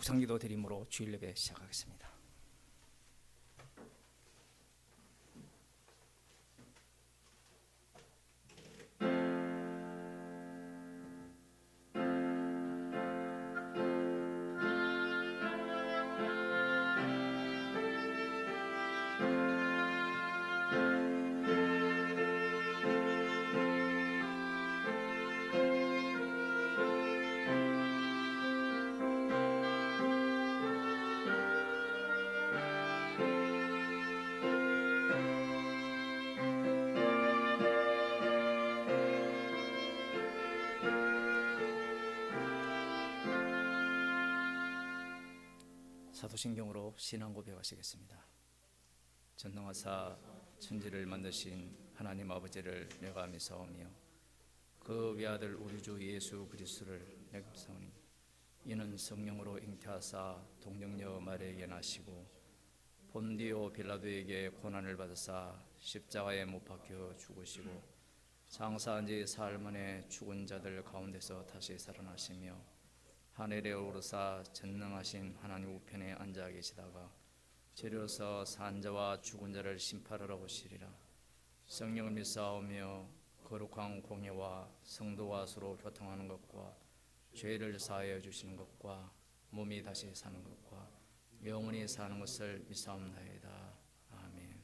묵상기도 드림으로 주일 예배 시작하겠습니다. 사도신경으로 신앙 고백하시겠습니다. 전능하사 천지를 만드신 하나님 아버지를 내가 믿사오며 그 외아들 우리 주 예수 그리스도를 내가 믿사오니 이는 성령으로 잉태하사 동정녀 마리아에게 나시고 본디오 빌라도에게 고난을 받으사 십자가에 못 박혀 죽으시고 장사한 지 사흘 만에 죽은 자들 가운데서 다시 살아나시며 하늘에 오르사 전능하신 하나님 우편에 앉아 계시다가 재려서 산 자와 죽은 자를 심판하러 오시리라. 성령을 믿사오며 거룩한 공예와 성도와 서로 교통하는 것과 죄를 사하여 주시는 것과 몸이 다시 사는 것과 영원히 사는 것을 믿사옵나이다. 아멘.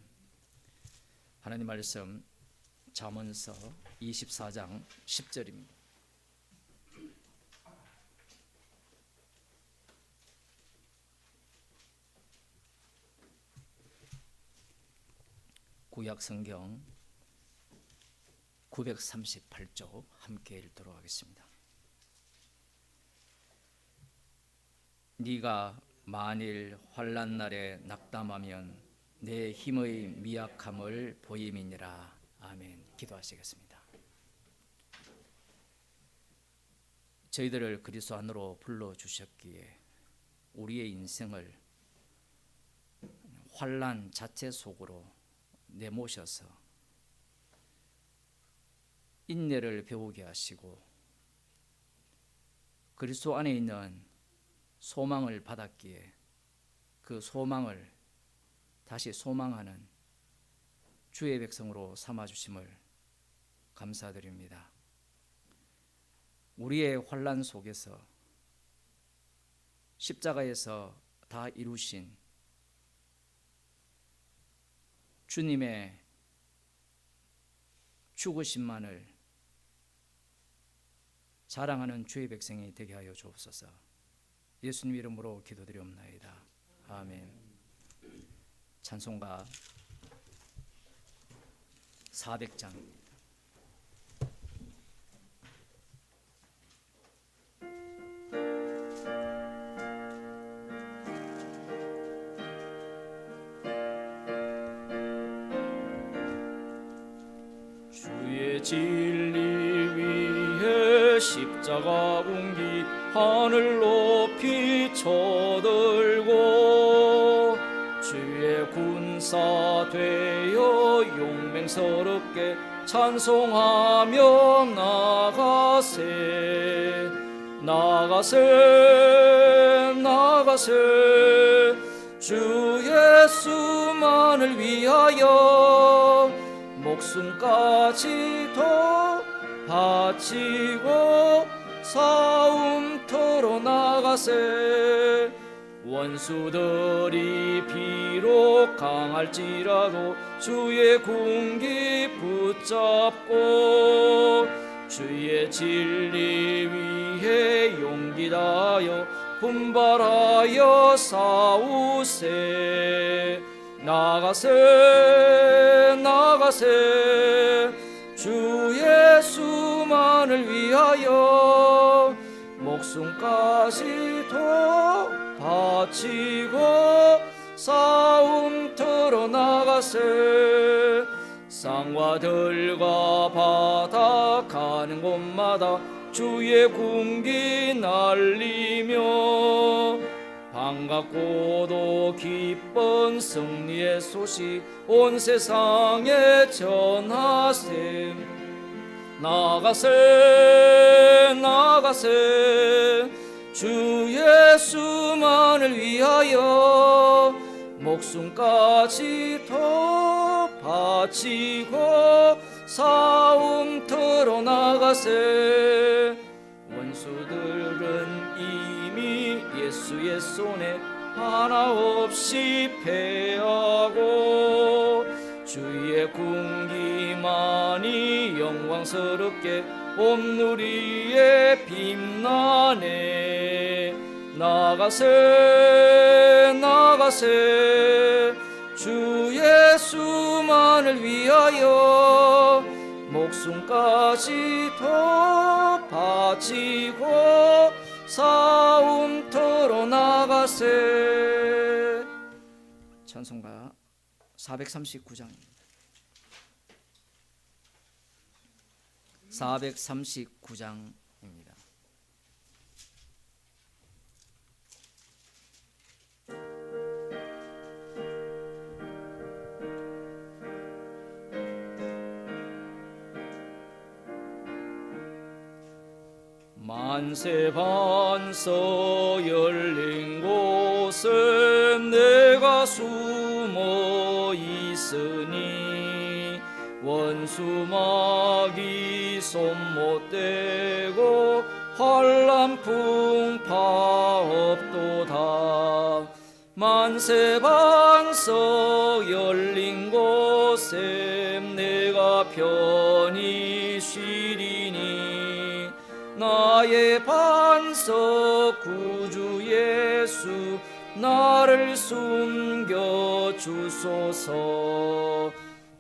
하나님 말씀 잠언서 24장 10절입니다. 구약 성경 938쪽 함께 읽도록 하겠습니다. 네가 만일 환난 날에 낙담하면 내 힘의 미약함을 보임이니라. 아멘. 기도하시겠습니다. 저희들을 그리스도 안으로 불러주셨기에 우리의 인생을 환난 자체 속으로 내모셔서 인내를 배우게 하시고 그리스도 안에 있는 소망을 받았기에 그 소망을 다시 소망하는 주의 백성으로 삼아주심을 감사드립니다. 우리의 환난 속에서 십자가에서 다 이루신 주님의 죽으심만을 자랑하는 주의 백성이 되게 하여 주옵소서. 예수님 이름으로 기도드리옵나이다. 아멘. 찬송가 400장 진리 위에 십자가 공기 하늘 높이 쳐들고 주의 군사 되어 용맹스럽게 찬송하며 나가세 나가세 나가세 주 예수만을 위하여 목숨까지도 바치고 싸움터로 나가세 원수들이 비록 강할지라도 주의 군기 붙잡고 주의 진리 위에 용기 다하여 분발하여 싸우세 나가세 나가세 주 예수만을 위하여 목숨까지도 바치고 싸움터로 나가세 쌍과 들과 바다 가는 곳마다 주의 군기 날리며 반갑고도 기쁜 승리의 소식 온 세상에 전하세 나가세 나가세 주 예수만을 위하여 목숨까지 더 바치고 싸움터로 나가세. 원수들은 이미 예수의 손에 하나 없이 패하고 주의 군기만이 영광스럽게 옴누리에 빛나네. 나가세 나가세 주 예수만을 위하여 목숨까지 더 바치고 싸움터로 나가세. 찬송가 439장입니다. 439장입니다. 만세 반석 열린 곳에 내가 숨어 있으니 원수마귀 손 못 대고 환난 풍파 없도다. 만세 반석 열린 곳에 내가 편히 쉬리니 나의 반석 구주 예수 나를 숨겨 주소서.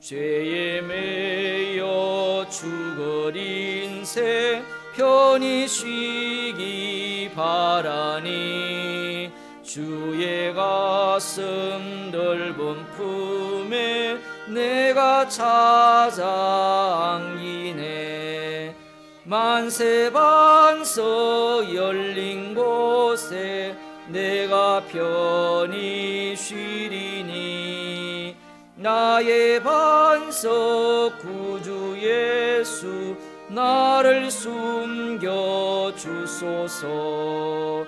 죄에 매여 죽을 인생 편히 쉬기 바라니 주의 가슴 넓은 품에 내가 찾아 안기네. 만세 반석 열린 곳에 내가 편히 쉬리니 나의 반석 구주 예수 나를 숨겨 주소서.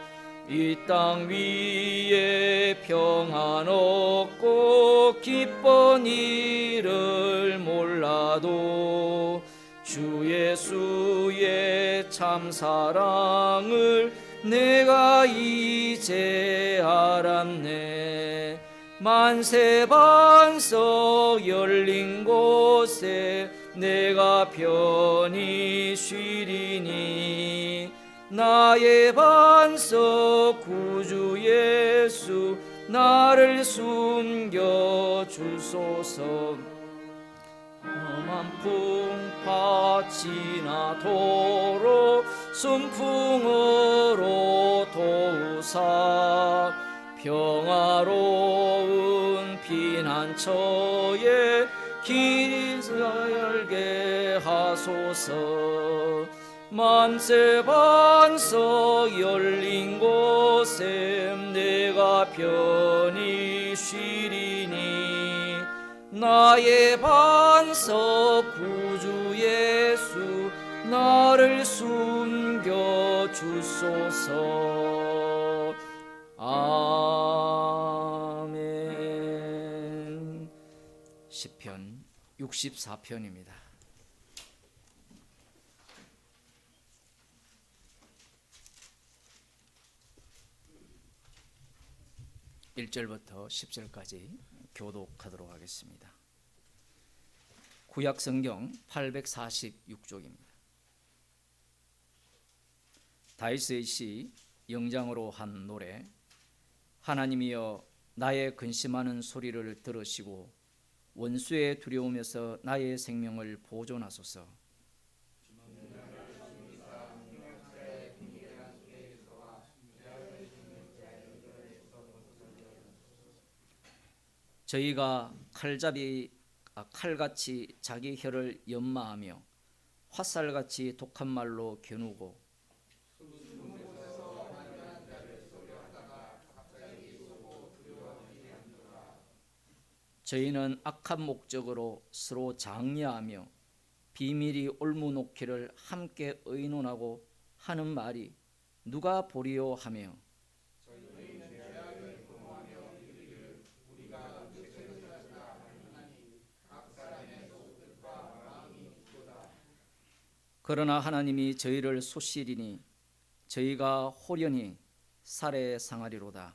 이 땅 위에 평안 없고 기쁜 일을 몰라도 주 예수의 참 사랑을 내가 이제 알았네. 만세 반석 열린 곳에 내가 편히 쉬리니 나의 반석 구주 예수 나를 숨겨 주소서. 험한 풍파 지나도록 순풍으로 도우사 평화로운 피난처에 길 열게 하소서. 만세 반석 열린 곳에 내가 편히 쉬리니 나의 반석 구주 예수 나를 숨겨 주소서. 아멘. 시편 64편입니다. 1절부터 10절까지 교독하도록 하겠습니다. 구약 성경 846쪽입니다. 다윗의 시 영장으로 한 노래. 하나님이여 나의 근심하는 소리를 들으시고 원수의 두려움에서 나의 생명을 보존하소서. 저희가 칼같이 자기 혀를 연마하며 화살같이 독한 말로 겨누고 저희는 악한 목적으로 서로 장려하며 비밀이 올무놓기를 함께 의논하고 하는 말이 누가 보리요 하며 그러나 하나님이 저희를 소실이니 저희가 호련히 살해 상하리로다.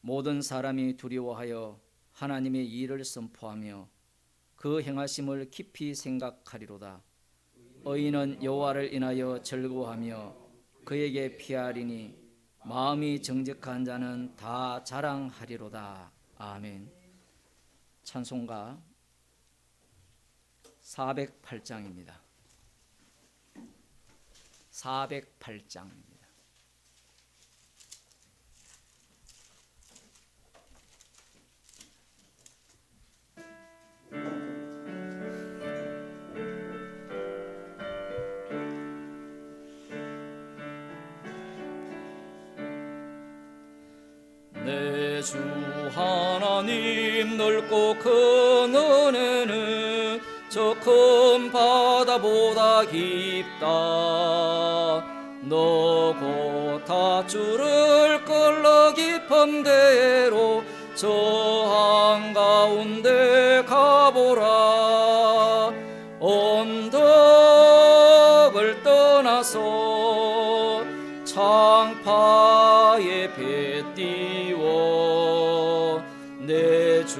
모든 사람이 두려워하여 하나님의 일을 선포하며 그 행하심을 깊이 생각하리로다. 의인은 여호와를 인하여 즐거워하며 그에게 피하리니 마음이 정직한 자는 다 자랑하리로다. 아멘. 찬송가 408장입니다. 408장입니다. 내 주 하나님 넓고 큰 은혜는 저 큰 바다보다 깊다. 너 곧 닷줄을 끌러 깊은 데로 저 한가운데 가보라. 언덕을 떠나서 창파에 배 띄워 내 주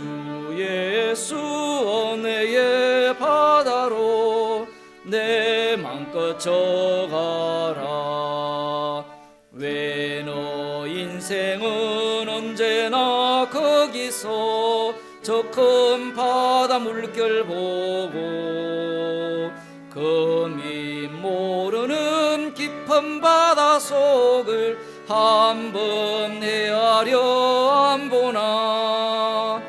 예수 은혜의 바다로 내 맘껏 져가라. 왜 너 인생은 언제나 거기서 저 큰 바다 물결 보고 금이 모르는 깊은 바다 속을 한번 헤아려 안 보나.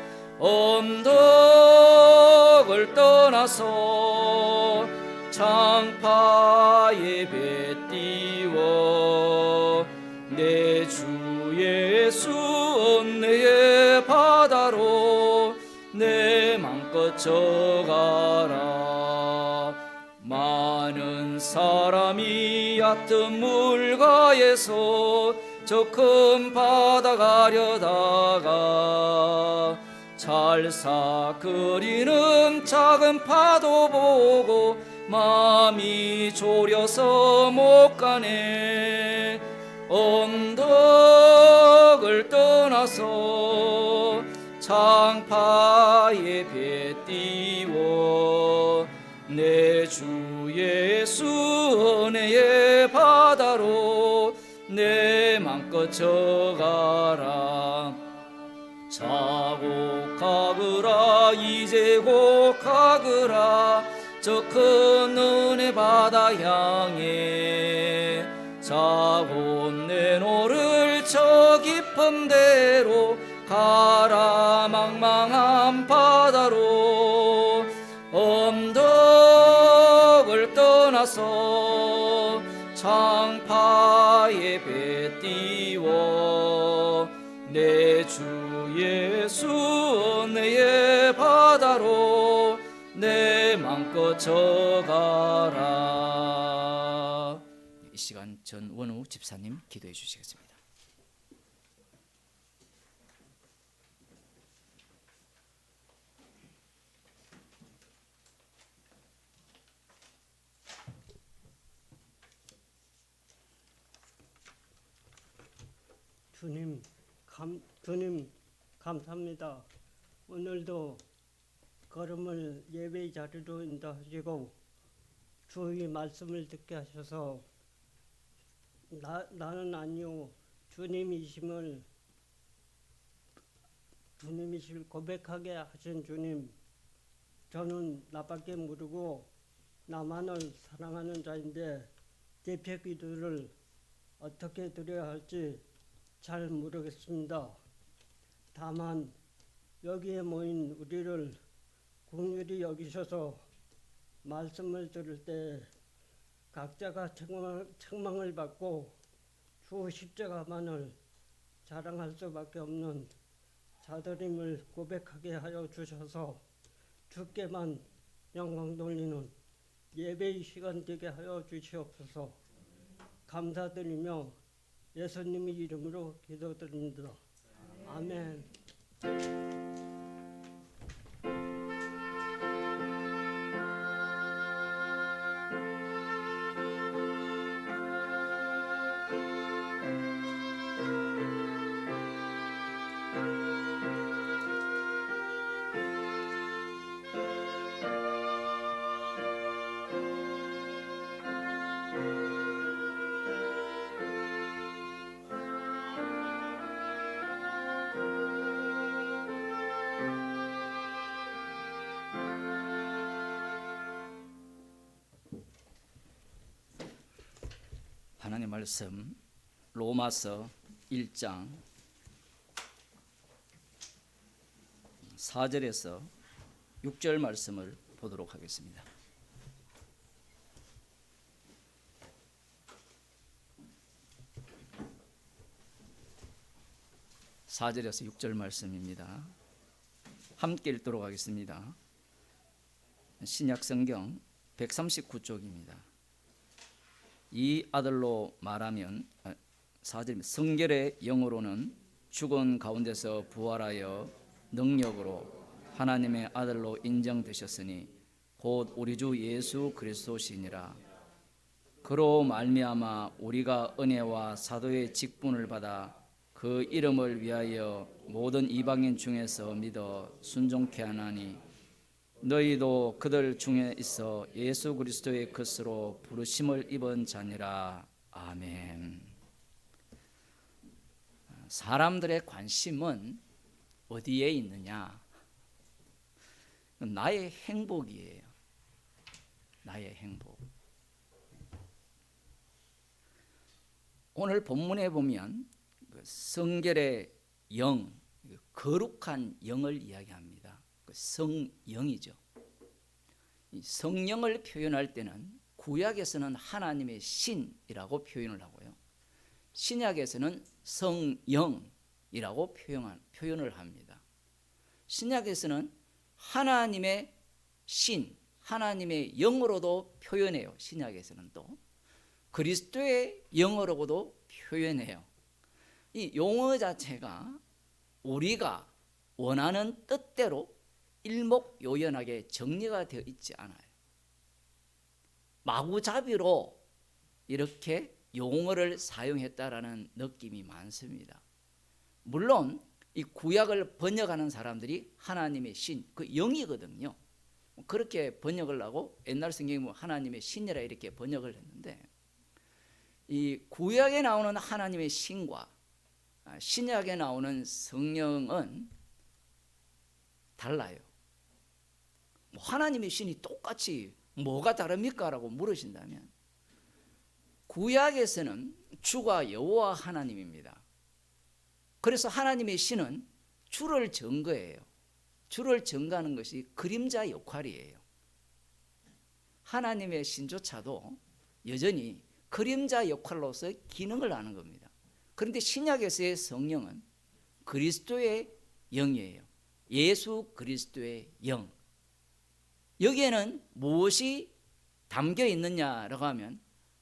언덕을 떠나서 창파에 배 띄워 내 주 예수 은혜의 바다로 내 맘껏 져가라. 많은 사람이 얕은 물가에서 저 큰 바다 가려다가 찰싹거리는 작은 파도 보고 마음이 졸여서 못 가네. 언덕을 떠나서 창파에 배 띄워 내 주 예수 은혜의 바다로 내 맘껏 져가라. 자고 가거라 이제 곧 가거라 저 큰 은혜 바다 향해. 자고 내 노를 저 깊은 데로 가라 망망한 바다로. 언덕을 떠나서 창파에 배 띄워 내 주 예수 은혜의 바다로 내 맘껏 져가라. 이 시간 전원우 집사님 기도해 주시겠습니다. 주님 감사합니다. 오늘도 걸음을 예배 자리로 인도하시고 주의 말씀을 듣게 하셔서 나는 아니요 주님이심을 고백하게 하신 주님, 저는 나밖에 모르고 나만을 사랑하는 자인데 대표 기도를 어떻게 드려야 할지 잘 모르겠습니다. 다만 여기에 모인 우리를 긍휼히 여기셔서 말씀을 들을 때 각자가 책망을 받고 주 십자가만을 자랑할 수밖에 없는 자들임을 고백하게 하여 주셔서 주께만 영광 돌리는 예배의 시간 되게 하여 주시옵소서. 감사드리며 예수님의 이름으로 기도드립니다. 아멘. 하나님 말씀 로마서 1장 4절에서 6절 말씀을 보도록 하겠습니다. (4절에서) 6절 말씀입니다. 함께 읽도록 하겠습니다. 신약성경 139쪽입니다. 이 아들로 말하면 4절 성결의 영으로는 죽은 가운데서 부활하여 능력으로 하나님의 아들로 인정되셨으니 곧 우리 주 예수 그리스도시니라. 그로 말미암아 우리가 은혜와 사도의 직분을 받아 그 이름을 위하여 모든 이방인 중에서 믿어 순종케 하나니 너희도 그들 중에 있어 예수 그리스도의 것으로 부르심을 입은 자니라. 아멘. 사람들의 관심은 어디에 있느냐? 나의 행복이에요. 나의 행복. 오늘 본문에 보면 성결의 영, 거룩한 영을 이야기합니다. 성령이죠. 이 성령을 표현할 때는 구약에서는 하나님의 신이라고 표현을 하고요. 신약에서는 성령이라고 표현을 합니다. 신약에서는 하나님의 신, 하나님의 영으로도 표현해요. 신약에서는 또 그리스도의 영으로도 표현해요. 이 용어 자체가 우리가 원하는 뜻대로 일목요연하게 정리가 되어 있지 않아요. 마구잡이로 이렇게 용어를 사용했다라는 느낌이 많습니다. 물론 이 구약을 번역하는 사람들이 하나님의 신, 그 영이거든요. 그렇게 번역을 하고 옛날 성경에 보면 하나님의 신이라 이렇게 번역을 했는데, 이 구약에 나오는 하나님의 신과 신약에 나오는 성령은 달라요. 하나님의 신이 똑같이 뭐가 다릅니까? 라고 물으신다면 구약에서는 주가 여호와 하나님입니다. 그래서 하나님의 신은 주를 증거해요. 주를 증거하는 것이 그림자 역할이에요. 하나님의 신조차도 여전히 그림자 역할로서 기능을 하는 겁니다. 그런데 신약에서의 성령은 그리스도의 영이에요. 예수 그리스도의 영. 여기에는 무엇이 담겨 있느냐라고 하면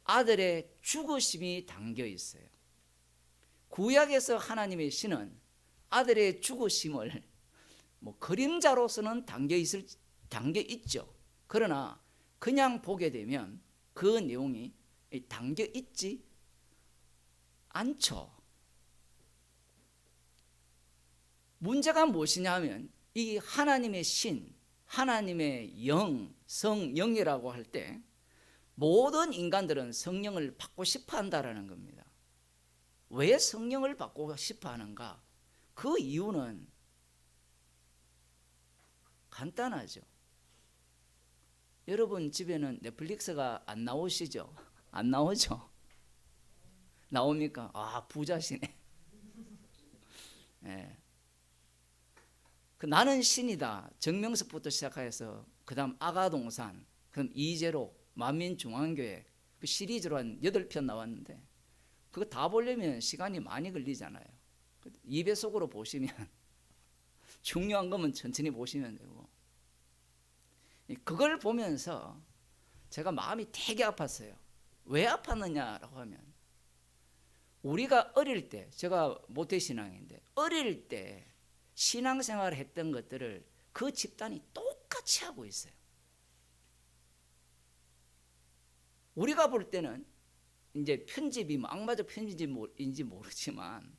아들의 죽으심이 담겨 있어요. 구약에서 하나님의 신은 아들의 죽으심을 그림자로서는 담겨 있죠. 그러나 그냥 보게 되면 그 내용이 담겨 있지 않죠. 문제가 무엇이냐 하면 이 하나님의 신, 하나님의 영, 성령이라고 할 때 모든 인간들은 성령을 받고 싶어 한다라는 겁니다. 왜 성령을 받고 싶어 하는가? 그 이유는 간단하죠. 여러분 집에는 넷플릭스가 안 나오시죠? 안 나오죠? 나옵니까? 아, 부자시네. 네. 나는 신이다 정명석부터 시작해서 그 다음 아가동산, 그럼 이재로, 만민중앙교회 그 시리즈로 한 8편 나왔는데 그거 다 보려면 시간이 많이 걸리잖아요. 2배속으로 보시면 중요한 거면 천천히 보시면 되고. 그걸 보면서 제가 마음이 되게 아팠어요. 왜 아팠느냐라고 하면 우리가 어릴 때, 제가 모태신앙인데 어릴 때 신앙생활을 했던 것들을 그 집단이 똑같이 하고 있어요. 우리가 볼 때는 이제 편집이 악마적 편집인지 모르지만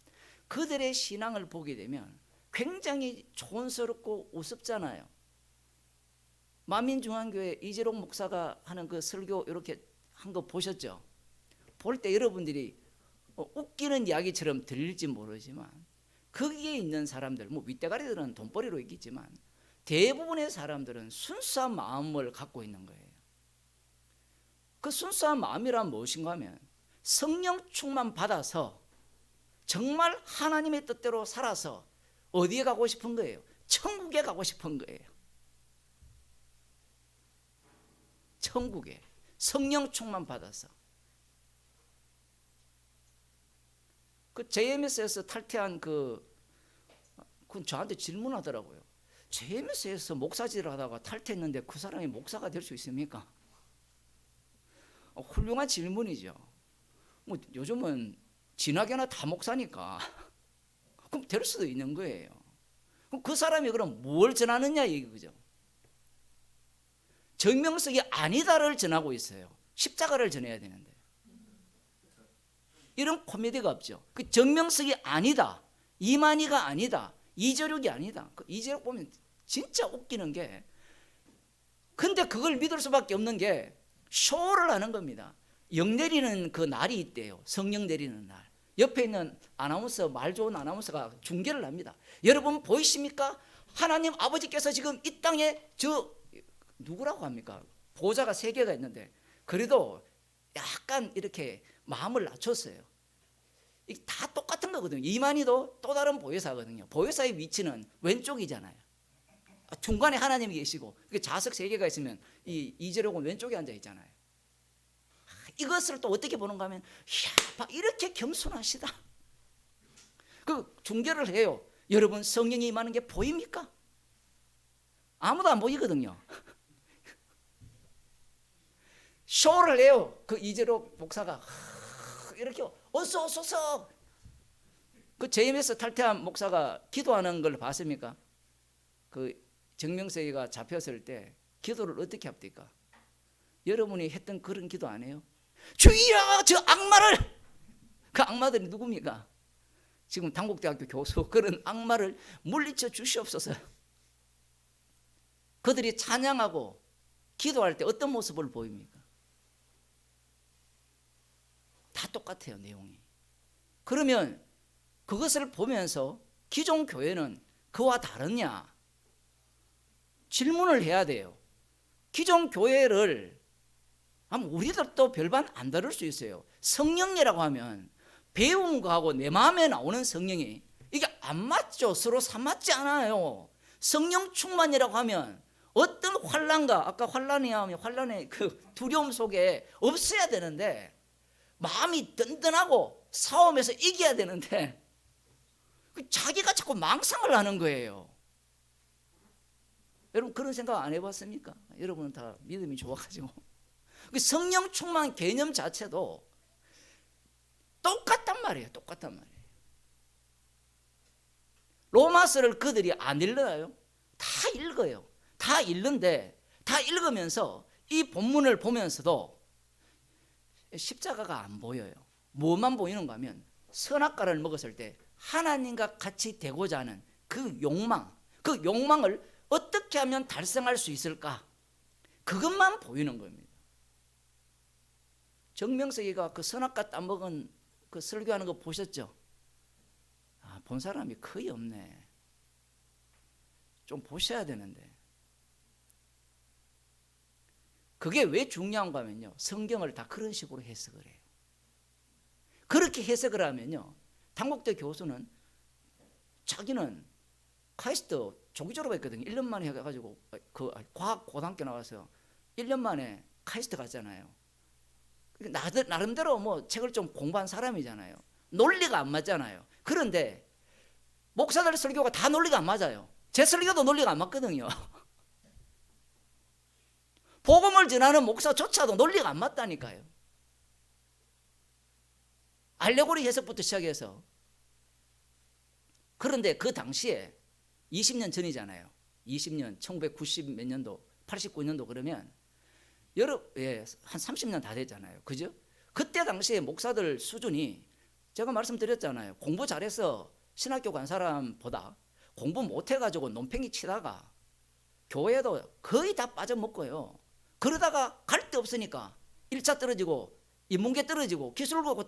그들의 신앙을 보게 되면 굉장히 촌스럽고 우습잖아요. 만민중앙교회 이재록 목사가 하는 그 설교 이렇게 한 거 보셨죠? 볼 때 여러분들이 웃기는 이야기처럼 들릴지 모르지만 거기에 있는 사람들, 뭐 윗대가리들은 돈벌이로 있겠지만 대부분의 사람들은 순수한 마음을 갖고 있는 거예요. 그 순수한 마음이란 무엇인가 하면 성령 충만 받아서 정말 하나님의 뜻대로 살아서 어디에 가고 싶은 거예요? 천국에 가고 싶은 거예요. 천국에 성령 충만 받아서. 그 JMS에서 탈퇴한 그건 저한테 질문하더라고요. JMS에서 목사질을 하다가 탈퇴했는데 그 사람이 목사가 될 수 있습니까? 훌륭한 질문이죠. 뭐 요즘은 진학이나 다 목사니까 그럼 될 수도 있는 거예요. 그럼 그 사람이 그럼 뭘 전하느냐 이거죠. 정명석이 아니다를 전하고 있어요. 십자가를 전해야 되는데 이런 코미디가 없죠. 그 정명석이 아니다, 이만희가 아니다, 이재록이 아니다. 그 이재록 보면 진짜 웃기는 게, 근데 그걸 믿을 수밖에 없는 게 쇼를 하는 겁니다. 영 내리는 그 날이 있대요. 성령 내리는 날. 옆에 있는 아나운서, 말 좋은 아나운서가 중계를 합니다. 여러분 보이십니까? 하나님 아버지께서 지금 이 땅에 누구라고 합니까? 보좌가 3개가 있는데 그래도 약간 이렇게 마음을 낮췄어요. 이게 다 똑같은 거거든요. 이만희도 또 다른 보혜사거든요. 보혜사의 위치는 왼쪽이잖아요. 중간에 하나님이 계시고 좌석 3개가 있으면 이재록은 왼쪽에 앉아 있잖아요. 이것을 또 어떻게 보는가 하면 이야, 이렇게 겸손하시다. 그 중계를 해요. 여러분 성령이 임하는 게 보입니까? 아무도 안 보이거든요. 쇼를 해요. 그 이재록 목사가 이렇게 어서 그 JMS 탈퇴한 목사가 기도하는 걸 봤습니까? 그 정명석이가 잡혔을 때 기도를 어떻게 합니까? 여러분이 했던 그런 기도 안 해요? 주여 저 악마를, 그 악마들이 누굽니까? 지금 당국대학교 교수, 그런 악마를 물리쳐 주시옵소서. 그들이 찬양하고 기도할 때 어떤 모습을 보입니까? 다 똑같아요, 내용이. 그러면 그것을 보면서 기존 교회는 그와 다르냐? 질문을 해야 돼요. 기존 교회를 우리들도 별반 안 다를 수 있어요. 성령이라고 하면 배운 거하고 내 마음에 나오는 성령이 이게 안 맞죠. 서로 삼맞지 않아요. 성령 충만이라고 하면 어떤 환난과, 아까 환난이야 하면 환난의 그 두려움 속에 없어야 되는데 마음이 든든하고 싸움에서 이겨야 되는데 자기가 자꾸 망상을 하는 거예요. 여러분 그런 생각 안 해봤습니까? 여러분은 다 믿음이 좋아가지고 성령 충만 개념 자체도 똑같단 말이에요. 똑같단 말이에요. 로마서를 그들이 안 읽나요? 다 읽어요. 다 읽는데 다 읽으면서 이 본문을 보면서도 십자가가 안 보여요. 뭐만 보이는가 하면 선악과를 먹었을 때 하나님과 같이 되고자 하는 그 욕망, 그 욕망을 어떻게 하면 달성할 수 있을까? 그것만 보이는 겁니다. 정명석이가 그 선악과 따먹은 그 설교하는 거 보셨죠? 본 사람이 거의 없네. 좀 보셔야 되는데. 그게 왜 중요한가 하면요, 성경을 다 그런 식으로 해석을 해요. 그렇게 해석을 하면요, 당국대 교수는 자기는 카이스트 조기 졸업했거든요. 1년 만에 해가지고 그 과학 고등학교 나와서 1년 만에 카이스트 갔잖아요. 나름대로 뭐 책을 좀 공부한 사람이잖아요. 논리가 안 맞잖아요. 그런데 목사들 설교가 다 논리가 안 맞아요. 제 설교도 논리가 안 맞거든요. 복음을 전하는 목사조차도 논리가 안 맞다니까요. 알레고리 해석부터 시작해서. 그런데 그 당시에 20년 전이잖아요. 20년, 1990 몇 년도, 89년도 그러면 한 30년 다 됐잖아요. 그죠? 그때 당시에 목사들 수준이 제가 말씀드렸잖아요. 공부 잘해서 신학교 간 사람보다 공부 못해가지고 논팽이 치다가 교회도 거의 다 빠져먹고요. 그러다가 갈 데 없으니까 1차 떨어지고 인문계 떨어지고 기술고고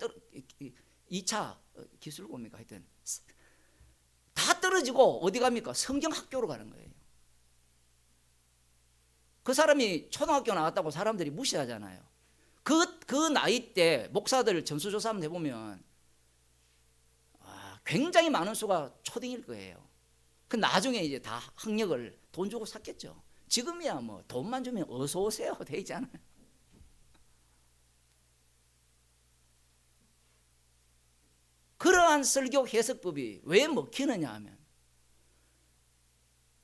2차 기술고입니까? 하여튼 다 떨어지고 어디 갑니까? 성경학교로 가는 거예요. 그 사람이 초등학교 나왔다고 사람들이 무시하잖아요. 그 나이 때 목사들 전수조사 한번 해보면 굉장히 많은 수가 초딩일 거예요. 그 나중에 이제 다 학력을 돈 주고 샀겠죠. 지금이야 뭐 돈만 주면 어서 오세요 돼 있잖아요. 그러한 설교 해석법이 왜 먹히느냐 하면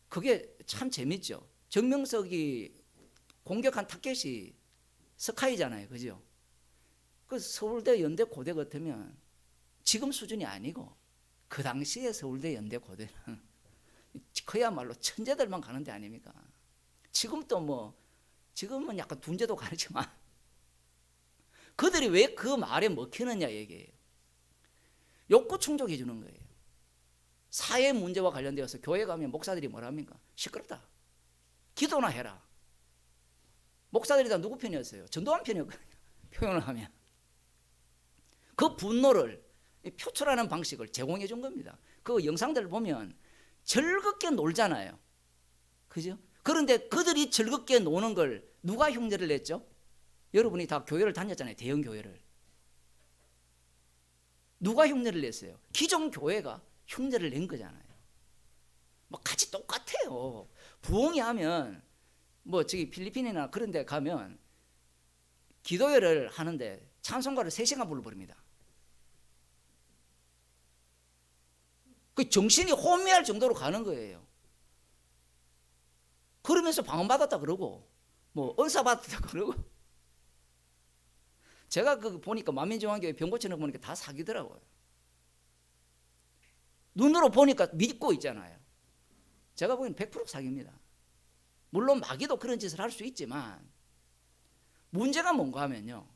그게 참 재밌죠. 정명석이 공격한 타켓이 스카이잖아요. 그죠? 그 서울대, 연대, 고대 같으면 지금 수준이 아니고 그 당시에 서울대, 연대, 고대는 그야말로 천재들만 가는 데 아닙니까? 지금도 뭐 지금은 약간 둔재도 가르지만 그들이 왜 그 말에 먹히느냐 얘기예요. 욕구 충족해 주는 거예요. 사회 문제와 관련되어서 교회 가면 목사들이 뭐라 합니까? 시끄럽다. 기도나 해라. 목사들이 다 누구 편이었어요? 전도환 편이었거든요. 표현을 하면. 그 분노를 표출하는 방식을 제공해 준 겁니다. 그 영상들을 보면 즐겁게 놀잖아요. 그죠? 그런데 그들이 즐겁게 노는 걸 누가 흉내를 냈죠? 여러분이 다 교회를 다녔잖아요. 대형 교회를. 누가 흉내를 냈어요? 기존 교회가 흉내를 낸 거잖아요. 뭐 같이 똑같아요. 부흥이 하면 뭐 저기 필리핀이나 그런 데 가면 기도회를 하는데 찬송가를 3시간 불러버립니다. 그 정신이 혼미할 정도로 가는 거예요. 그러면서 방언받았다 그러고 뭐 은사받았다 그러고 제가 그 보니까 만민중앙교회 병고치는 거 보니까 다 사기더라고요. 눈으로 보니까 믿고 있잖아요. 제가 보기엔 100% 사기입니다. 물론 마귀도 그런 짓을 할 수 있지만 문제가 뭔가 하면요.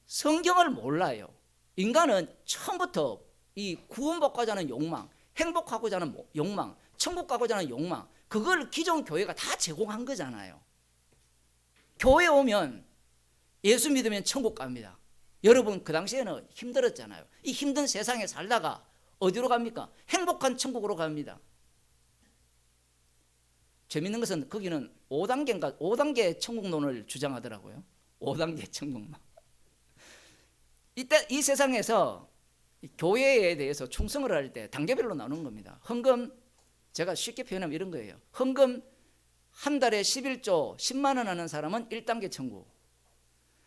성경을 몰라요. 인간은 처음부터 이 구원받고자 하는 욕망, 행복하고자 하는 욕망, 천국 가고자 하는 욕망, 그걸 기존 교회가 다 제공한 거잖아요. 교회 오면 예수 믿으면 천국 갑니다. 여러분 그 당시에는 힘들었잖아요. 이 힘든 세상에 살다가 어디로 갑니까? 행복한 천국으로 갑니다. 재밌는 것은 거기는 5단계 천국론을 주장하더라고요. 5단계 천국론. 이때 이 세상에서 교회에 대해서 충성을 할 때 단계별로 나누는 겁니다. 헌금, 제가 쉽게 표현하면 이런 거예요. 헌금 한 달에 11조 10만 원 하는 사람은 1단계 천국,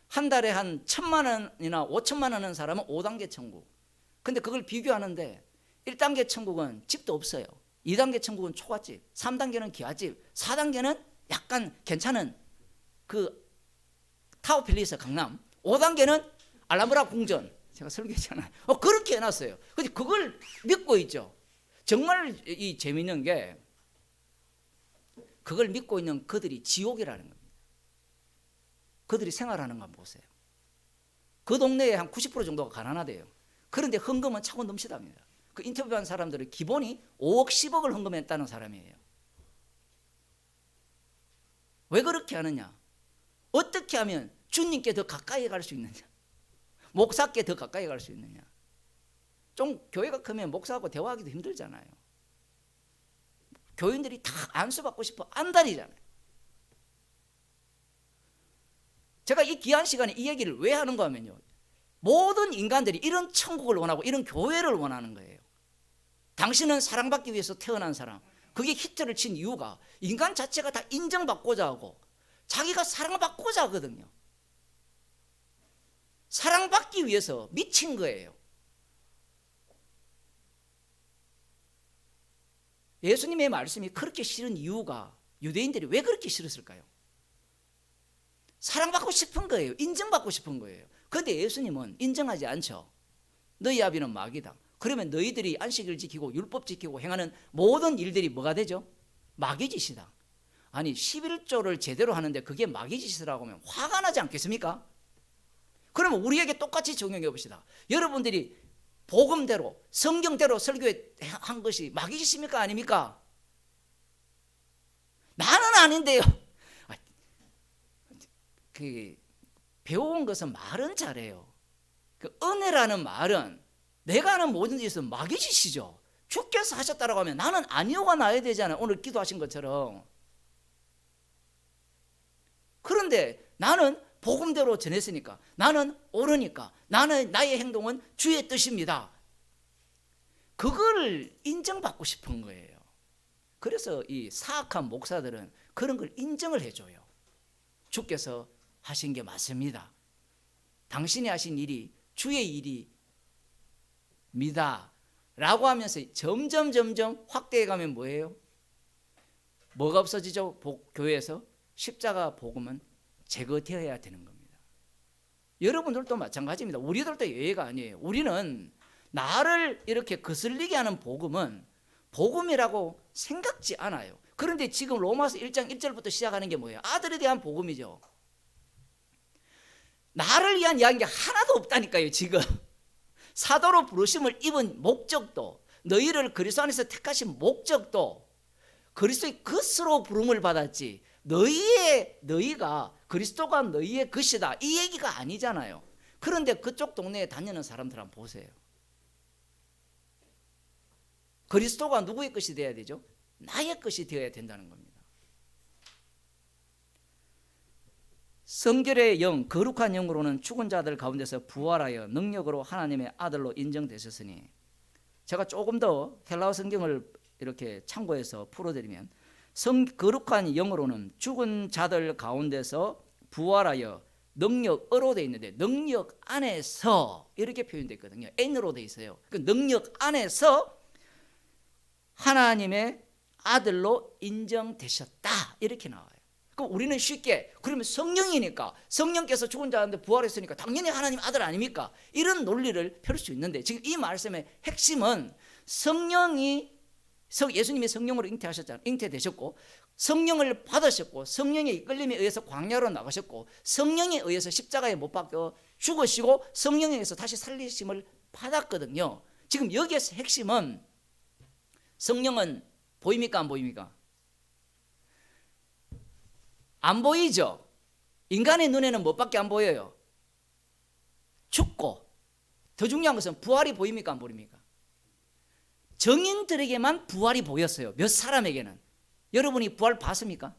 한 달에 한 1,000만 원이나 5천만 원 하는 사람은 5단계 천국. 근데 그걸 비교하는데 1단계 천국은 집도 없어요. 2단계 천국은 초가집, 3단계는 기와집, 4단계는 약간 괜찮은 그 타워팰리스 강남, 5단계는 알라브라 궁전. 제가 설계했잖아요. 그렇게 해놨어요. 근데 그걸 믿고 있죠. 정말 이 재미있는 게 그걸 믿고 있는 그들이 지옥이라는 겁니다. 그들이 생활하는 거 보세요. 그 동네에 한 90% 정도가 가난하대요. 그런데 헌금은 차고 넘치답니다. 그 인터뷰한 사람들은 기본이 5억 10억을 헌금했다는 사람이에요. 왜 그렇게 하느냐? 어떻게 하면 주님께 더 가까이 갈 수 있느냐? 목사께 더 가까이 갈 수 있느냐? 좀 교회가 크면 목사하고 대화하기도 힘들잖아요. 교인들이 다 안수받고 싶어 안달이잖아요. 제가 이 귀한 시간에 이 얘기를 왜 하는가 하면요, 모든 인간들이 이런 천국을 원하고 이런 교회를 원하는 거예요. 당신은 사랑받기 위해서 태어난 사람. 그게 히트를 친 이유가 인간 자체가 다 인정받고자 하고 자기가 사랑받고자 하거든요. 사랑받기 위해서 미친 거예요. 예수님의 말씀이 그렇게 싫은 이유가 유대인들이 왜 그렇게 싫었을까요? 사랑받고 싶은 거예요. 인정받고 싶은 거예요. 그런데 예수님은 인정하지 않죠. 너희 아비는 마귀다. 그러면 너희들이 안식일 지키고 율법 지키고 행하는 모든 일들이 뭐가 되죠? 마귀 짓이다. 아니 11조를 제대로 하는데 그게 마귀 짓이라고 하면 화가 나지 않겠습니까? 그러면 우리에게 똑같이 적용해 봅시다. 여러분들이 복음대로 성경대로 설교한 것이 마귀 짓입니까? 아닙니까? 나는 아닌데요. 그 배워온 것은 말은 잘해요. 그 은혜라는 말은 내가 하는 모든 짓은 마귀 짓이죠. 주께서 하셨다라고 하면 나는 아니오가 나야 되잖아요. 오늘 기도하신 것처럼. 그런데 나는 복음대로 전했으니까, 나는 옳으니까, 나는 나의 행동은 주의 뜻입니다. 그걸 인정받고 싶은 거예요. 그래서 이 사악한 목사들은 그런 걸 인정을 해줘요. 주께서 하신 게 맞습니다. 당신이 하신 일이 주의 일입니다 라고 하면서 점점 확대해 가면 뭐예요? 뭐가 없어지죠? 교회에서 십자가 복음은 제거되어야 되는 겁니다. 여러분들도 마찬가지입니다. 우리들도 예외가 아니에요. 우리는 나를 이렇게 거슬리게 하는 복음은 복음이라고 생각지 않아요. 그런데 지금 로마서 1장 1절부터 시작하는 게 뭐예요? 아들에 대한 복음이죠. 나를 위한 이야기가 하나도 없다니까요. 지금 사도로 부르심을 입은 목적도, 너희를 그리스도 안에서 택하신 목적도 그리스도의 것으로 부름을 받았지, 너희가 그리스도가 너희의 것이다 이 얘기가 아니잖아요. 그런데 그쪽 동네에 다니는 사람들 한번 보세요. 그리스도가 누구의 것이 되어야 되죠? 나의 것이 되어야 된다는 겁니다. 성결의 영, 거룩한 영으로는 죽은 자들 가운데서 부활하여 능력으로 하나님의 아들로 인정되셨으니, 제가 조금 더 헬라어 성경을 이렇게 참고해서 풀어드리면, 거룩한 영으로는 죽은 자들 가운데서 부활하여 능력으로 되어 있는데, 능력 안에서 이렇게 표현되어 있거든요. N으로 되어 있어요. 그 능력 안에서 하나님의 아들로 인정되셨다 이렇게 나와요. 그럼 우리는 쉽게, 그러면 성령이니까, 성령께서 죽은 자한테 부활했으니까 당연히 하나님 아들 아닙니까? 이런 논리를 펼 수 있는데, 지금 이 말씀의 핵심은 예수님이 성령으로 잉태되셨고, 성령을 받으셨고, 성령의 이끌림에 의해서 광야로 나가셨고, 성령에 의해서 십자가에 못 박혀 죽으시고, 성령에 의해서 다시 살리심을 받았거든요. 지금 여기에서 핵심은, 성령은 보입니까? 안 보입니까? 안 보이죠? 인간의 눈에는 뭐밖에 안 보여요? 죽고, 더 중요한 것은 부활이 보입니까? 안 보입니까? 정인들에게만 부활이 보였어요. 몇 사람에게는. 여러분이 부활 봤습니까?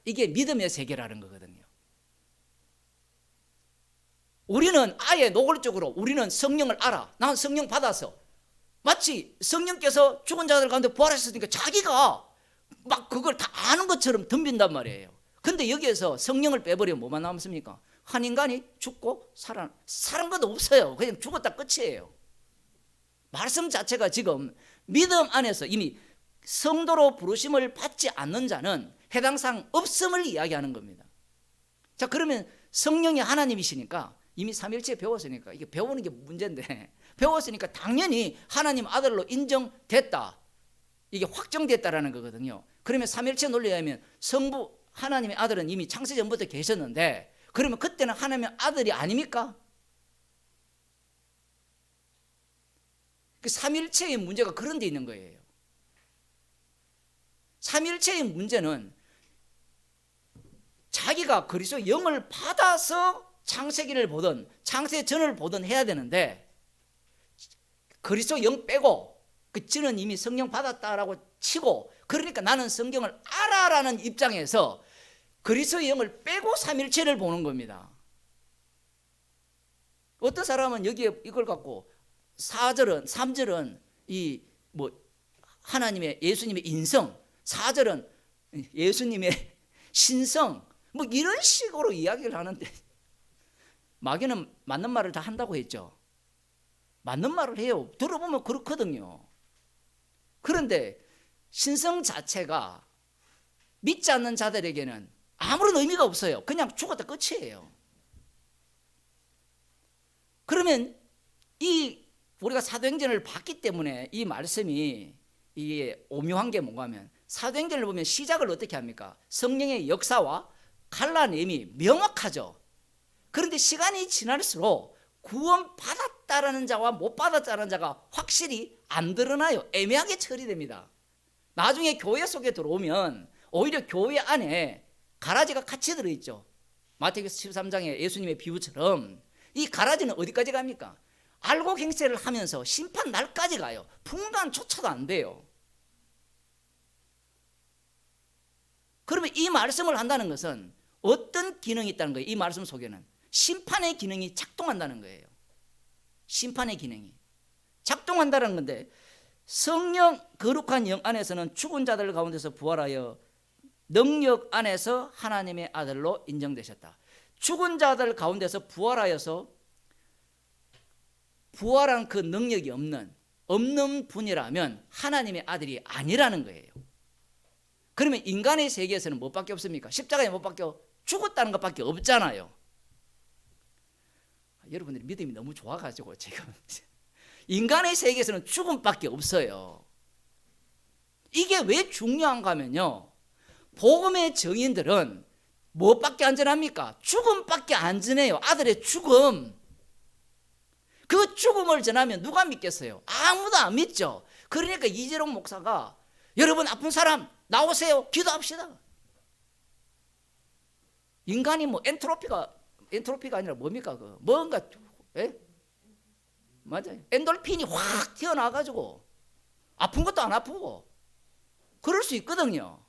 이게 믿음의 세계라는 거거든요. 우리는 아예 노골적으로 우리는 성령을 알아. 난 성령 받았어. 마치 성령께서 죽은 자들 가운데 부활하셨으니까 자기가 막 그걸 다 아는 것처럼 덤빈단 말이에요. 근데 여기에서 성령을 빼버리면 뭐만 남습니까? 한 인간이 죽고 살은 것도 없어요. 그냥 죽었다 끝이에요. 말씀 자체가 지금 믿음 안에서 이미 성도로 부르심을 받지 않는 자는 해당상 없음을 이야기하는 겁니다. 자, 그러면 성령이 하나님이시니까 이미 삼일체 배웠으니까, 이게 배우는 게 문제인데, 배웠으니까 당연히 하나님 아들로 인정됐다, 이게 확정됐다라는 거거든요. 그러면 삼일체 논리에 의하면 성부 하나님의 아들은 이미 창세 전부터 계셨는데, 그러면 그때는 하나님의 아들이 아닙니까? 그 삼일체의 문제가 그런 데 있는 거예요. 삼일체의 문제는 자기가 그리스도의 영을 받아서 창세기를 보든 창세 전을 보든 해야 되는데, 그리스도 영 빼고 그 저는 이미 성령 받았다라고 치고, 그러니까 나는 성경을 알아라는 입장에서 그리스도의 영을 빼고 삼일체를 보는 겁니다. 어떤 사람은 여기에 이걸 갖고 3절은 이 뭐 하나님의 예수님의 인성, 4절은 예수님의 신성, 뭐 이런 식으로 이야기를 하는데, 마귀는 맞는 말을 다 한다고 했죠. 맞는 말을 해요. 들어보면 그렇거든요. 그런데 신성 자체가 믿지 않는 자들에게는 아무런 의미가 없어요. 그냥 죽었다 끝이에요. 그러면 우리가 사도행전을 봤기 때문에 이 말씀이 이게 오묘한 게 뭔가 하면, 사도행전을 보면 시작을 어떻게 합니까? 성령의 역사와 갈라냄이 명확하죠. 그런데 시간이 지날수록 구원받았다라는 자와 못 받았다라는 자가 확실히 안 드러나요. 애매하게 처리됩니다. 나중에 교회 속에 들어오면 오히려 교회 안에 가라지가 같이 들어있죠. 마태복음 13장의 예수님의 비유처럼 이 가라지는 어디까지 갑니까? 알고 갱세를 하면서 심판 날까지 가요. 풍간조차도 안 돼요. 그러면 이 말씀을 한다는 것은 어떤 기능이 있다는 거예요? 이 말씀 속에는 심판의 기능이 작동한다는 거예요. 심판의 기능이 작동한다는 건데, 성령 거룩한 영 안에서는 죽은 자들 가운데서 부활하여 능력 안에서 하나님의 아들로 인정되셨다. 죽은 자들 가운데서 부활하여서 부활한 그 능력이 없는 분이라면 하나님의 아들이 아니라는 거예요. 그러면 인간의 세계에서는 뭐밖에 없습니까? 십자가에 못 박혀 죽었다는 것밖에 없잖아요. 여러분들이 믿음이 너무 좋아가지고 지금 인간의 세계에서는 죽음밖에 없어요. 이게 왜 중요한가 하면요, 복음의 증인들은 무엇밖에 안전합니까? 죽음밖에 안 전해요. 아들의 죽음. 그 죽음을 전하면 누가 믿겠어요? 아무도 안 믿죠. 그러니까 이재롱 목사가 여러분 아픈 사람 나오세요, 기도합시다. 인간이 뭐 엔트로피가 아니라 뭡니까? 뭔가 맞아요. 엔돌핀이 확 튀어나와가지고 아픈 것도 안 아프고 그럴 수 있거든요.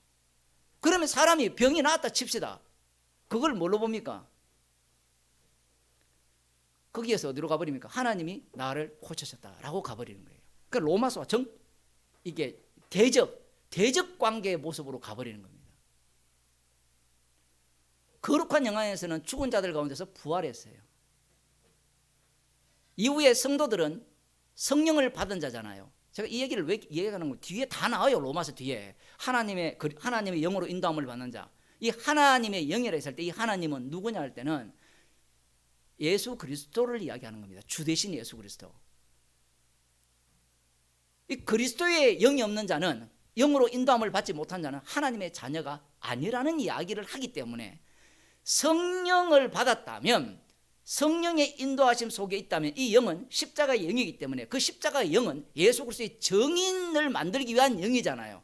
그러면 사람이 병이 나왔다 칩시다. 그걸 뭘로 봅니까? 거기에서 어디로 가버립니까? 하나님이 나를 고쳐셨다라고 가버리는 거예요. 그러니까 로마서와 이게 대적 관계의 모습으로 가버리는 겁니다. 거룩한 영안에서는 죽은 자들 가운데서 부활했어요. 이후에 성도들은 성령을 받은 자잖아요. 제가 이 얘기를 왜 얘기하는 거 뒤에 다 나와요. 로마서 뒤에 하나님의 영으로 인도함을 받는 자. 이 하나님의 영이라 했을 때 이 하나님은 누구냐 할 때는 예수 그리스도를 이야기하는 겁니다. 주 대신 예수 그리스도. 이 그리스도의 영이 없는 자는, 영으로 인도함을 받지 못한 자는 하나님의 자녀가 아니라는 이야기를 하기 때문에, 성령을 받았다면, 성령의 인도하심 속에 있다면 이 영은 십자가의 영이기 때문에 그 십자가의 영은 예수 그리스도의 정인을 만들기 위한 영이잖아요.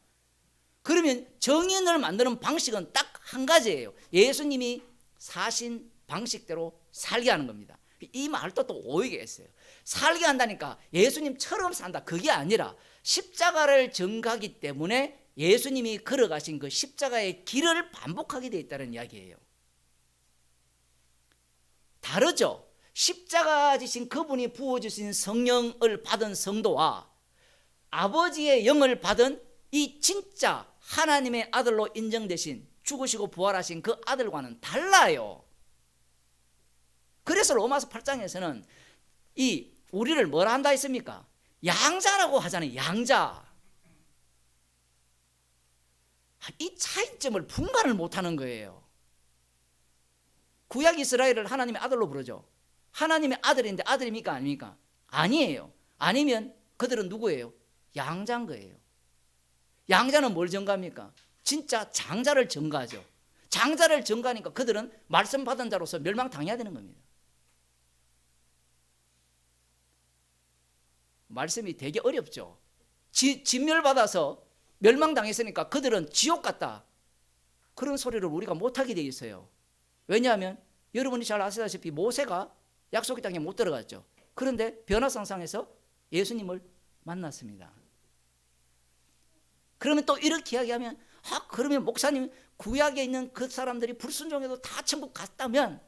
그러면 정인을 만드는 방식은 딱 한 가지예요. 예수님이 사신 방식대로 살게 하는 겁니다. 이 말도 또 오해가 있어요. 살게 한다니까 예수님처럼 산다, 그게 아니라 십자가를 전가하기 때문에 예수님이 걸어가신 그 십자가의 길을 반복하게 되어 있다는 이야기예요. 다르죠. 십자가 지신 그분이 부어주신 성령을 받은 성도와 아버지의 영을 받은 이 진짜 하나님의 아들로 인정되신, 죽으시고 부활하신 그 아들과는 달라요. 그래서 로마서 8장에서는 우리를 뭐라 한다 했습니까? 양자라고 하잖아요. 양자. 이 차이점을 분간을 못하는 거예요. 구약 이스라엘을 하나님의 아들로 부르죠. 하나님의 아들인데 아들입니까 아닙니까? 아니에요. 아니면 그들은 누구예요? 양자인 거예요. 양자는 뭘 전가합니까? 진짜 장자를 전가하죠. 장자를 전가하니까 그들은 말씀 받은 자로서 멸망당해야 되는 겁니다. 말씀이 되게 어렵죠. 진멸받아서 멸망당했으니까 그들은 지옥 같다, 그런 소리를 우리가 못하게 되어 있어요. 왜냐하면 여러분이 잘 아시다시피 모세가 약속의 땅에 못 들어갔죠. 그런데 변화산상에서 예수님을 만났습니다. 그러면 또 이렇게 이야기하면, 그러면 목사님 구약에 있는 그 사람들이 불순종해도 다 천국 갔다면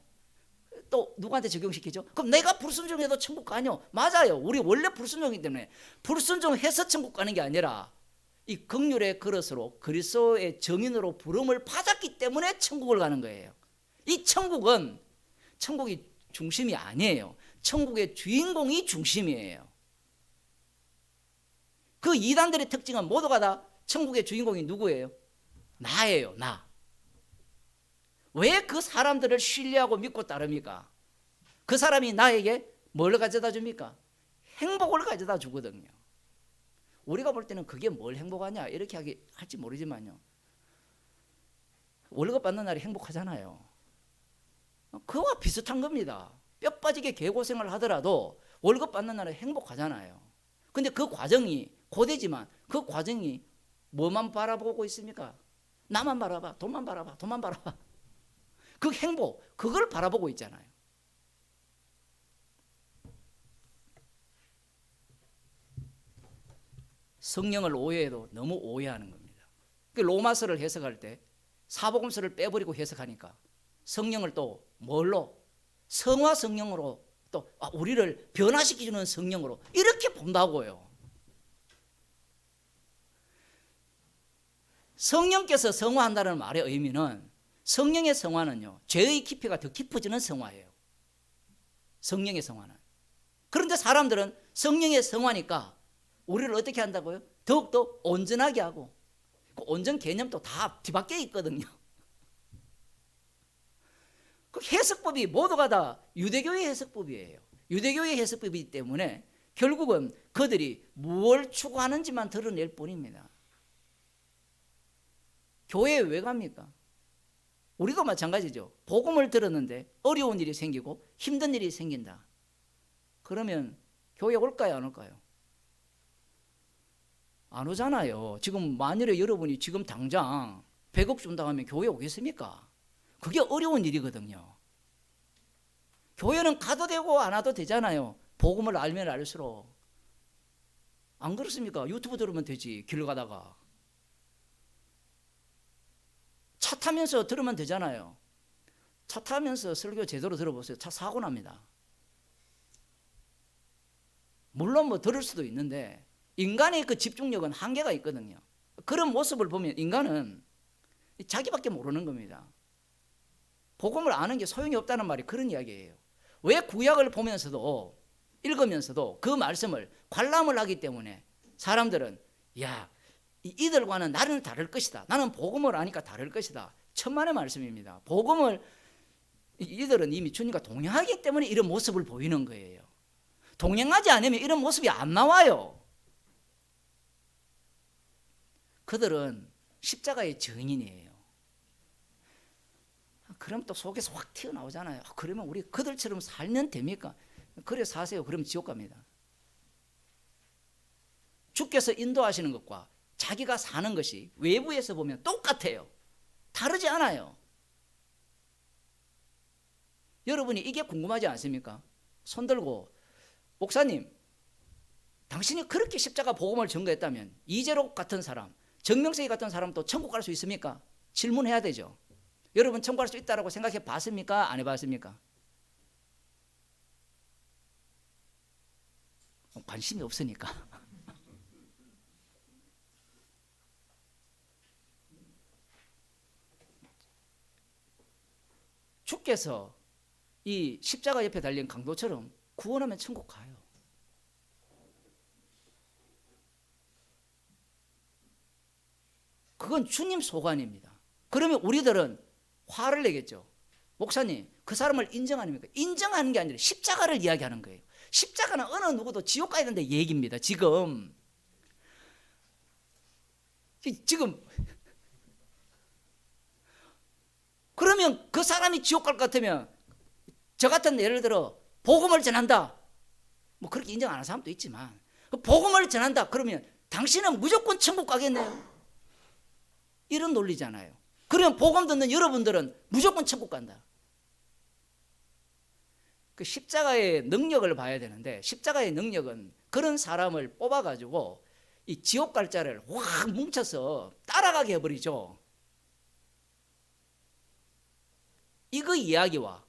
또 누구한테 적용시키죠? 그럼 내가 불순종해도 천국 가뇨? 맞아요. 우리 원래 불순종이기 때문에 불순종해서 천국 가는 게 아니라 이 긍휼의 그릇으로 그리스도의 정인으로 부름을 받았기 때문에 천국을 가는 거예요. 이 천국이 중심이 아니에요. 천국의 주인공이 중심이에요. 그 이단들의 특징은 모두가 다 천국의 주인공이 누구예요? 나예요, 나. 왜 그 사람들을 신뢰하고 믿고 따릅니까? 그 사람이 나에게 뭘 가져다 줍니까? 행복을 가져다 주거든요. 우리가 볼 때는 그게 뭘 행복하냐 이렇게 할지 모르지만요, 월급 받는 날이 행복하잖아요. 그와 비슷한 겁니다. 뼈 빠지게 개고생을 하더라도 월급 받는 날은 행복하잖아요. 근데 그 과정이 고되지만 그 과정이 뭐만 바라보고 있습니까? 나만 바라봐, 돈만 바라봐, 돈만 바라봐. 그 행복, 그걸 바라보고 있잖아요. 성령을 오해해도 너무 오해하는 겁니다. 로마서를 해석할 때 사복음서를 빼버리고 해석하니까 성령을 또 뭘로? 성화 성령으로, 또 우리를 변화시키는 성령으로 이렇게 본다고요. 성령께서 성화한다는 말의 의미는, 성령의 성화는요, 죄의 깊이가 더 깊어지는 성화예요. 성령의 성화는. 그런데 사람들은 성령의 성화니까 우리를 어떻게 한다고요? 더욱더 온전하게 하고, 그 온전 개념도 다 뒤바뀌어 있거든요. 그 해석법이 모두가 다 유대교의 해석법이에요. 유대교의 해석법이기 때문에 결국은 그들이 무엇을 추구하는지만 드러낼 뿐입니다. 교회에 왜 갑니까? 우리도 마찬가지죠. 복음을 들었는데 어려운 일이 생기고 힘든 일이 생긴다. 그러면 교회 올까요, 안 올까요? 안 오잖아요. 지금 만일에 여러분이 지금 당장 100억 준다고 하면 교회 오겠습니까? 그게 어려운 일이거든요. 교회는 가도 되고 안 와도 되잖아요. 복음을 알면 알수록. 안 그렇습니까? 유튜브 들으면 되지, 길 가다가. 차 타면서 들으면 되잖아요. 차 타면서 설교 제대로 들어보세요. 차 사고 납니다. 물론 뭐 들을 수도 있는데 인간의 그 집중력은 한계가 있거든요. 그런 모습을 보면 인간은 자기밖에 모르는 겁니다. 복음을 아는 게 소용이 없다는 말이 그런 이야기예요. 왜 구약을 보면서도 읽으면서도 그 말씀을 관람을 하기 때문에 사람들은 야, 이들과는 나는 다를 것이다. 나는 복음을 아니까 다를 것이다. 천만의 말씀입니다. 복음을 이들은 이미 주님과 동행하기 때문에 이런 모습을 보이는 거예요. 동행하지 않으면 이런 모습이 안 나와요. 그들은 십자가의 증인이에요. 그럼 또 속에서 확 튀어나오잖아요. 그러면 우리 그들처럼 살면 됩니까? 그래 사세요. 그러면 지옥 갑니다. 주께서 인도하시는 것과 자기가 사는 것이 외부에서 보면 똑같아요. 다르지 않아요. 여러분이 이게 궁금하지 않습니까? 손 들고 목사님, 당신이 그렇게 십자가 복음을 전거했다면 이재록 같은 사람, 정명석이 같은 사람도 천국 갈 수 있습니까? 질문해야 되죠. 여러분 천국 갈 수 있다고 생각해 봤습니까? 안 해봤습니까? 관심이 없으니까. 주께서 이 십자가 옆에 달린 강도처럼 구원하면 천국 가요. 그건 주님 소관입니다. 그러면 우리들은 화를 내겠죠. 목사님, 그 사람을 인정하십니까? 인정하는 게 아니라 십자가를 이야기하는 거예요. 십자가는 어느 누구도 지옥 가야 된다는 얘기입니다. 지금 그러면 그 사람이 지옥 갈 것 같으면 저 같은 예를 들어 복음을 전한다. 뭐 그렇게 인정 안 하는 사람도 있지만 복음을 전한다. 그러면 당신은 무조건 천국 가겠네요. 이런 논리잖아요. 그러면 복음 듣는 여러분들은 무조건 천국 간다. 그 십자가의 능력을 봐야 되는데 십자가의 능력은 그런 사람을 뽑아가지고 이 지옥 갈 자를 확 뭉쳐서 따라가게 해버리죠. 이거 이야기와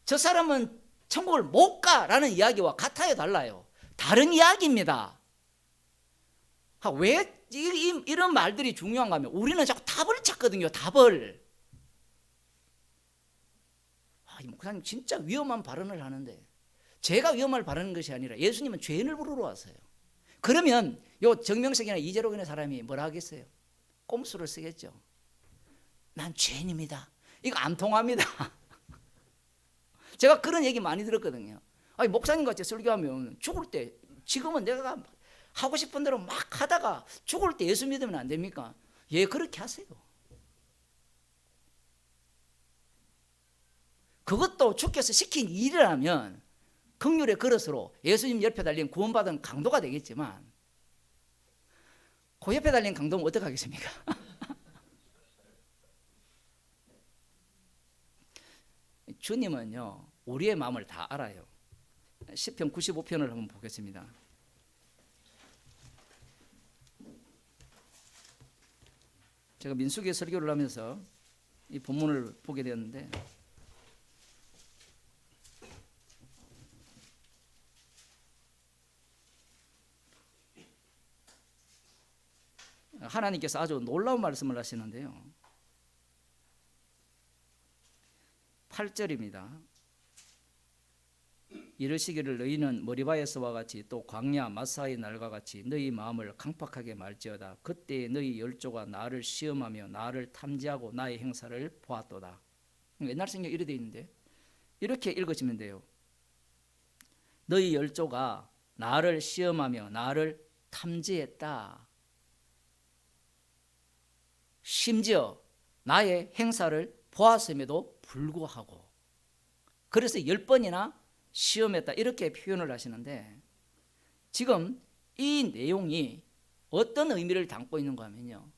저 사람은 천국을 못 가라는 이야기와 같아요, 달라요? 다른 이야기입니다. 왜 이런 말들이 중요한가 하면 우리는 자꾸 답을 찾거든요. 답을. 이 목사님 진짜 위험한 발언을 하는데 제가 위험한 발언한 것이 아니라 예수님은 죄인을 부르러 왔어요. 그러면 요 정명석이나 이재록이나 사람이 뭐라 하겠어요? 꼼수를 쓰겠죠. 난 죄인입니다. 이거 안 통합니다. 제가 그런 얘기 많이 들었거든요. 아니, 목사님 같이 설교하면 죽을 때, 지금은 내가 하고 싶은 대로 막 하다가 죽을 때 예수 믿으면 안 됩니까? 예, 그렇게 하세요. 그것도 주께서 시킨 일이라면 긍휼의 그릇으로 예수님 옆에 달린 구원받은 강도가 되겠지만, 그 옆에 달린 강도는 어떻게 하겠습니까? 주님은요, 우리의 마음을 다 알아요. 시편 95편을 한번 보겠습니다. 제가 민수기 설교를 하면서 이 본문을 보게 되었는데, 하나님께서 아주 놀라운 말씀을 하시는데요. 8절입니다. 이르시기를 너희는 머리바에서와 같이 또 광야 마사의 날과 같이 너희 마음을 강팍하게 말지어다. 그때 너희 열조가 나를 시험하며 나를 탐지하고 나의 행사를 보았도다. 옛날 성경 이렇게 되어 있는데 이렇게 읽으시면 돼요. 너희 열조가 나를 시험하며 나를 탐지했다. 심지어 나의 행사를 보았음에도 불구하고, 그래서 10번이나 시험했다 이렇게 표현을 하시는데, 지금 이 내용이 어떤 의미를 담고 있는가 하면요,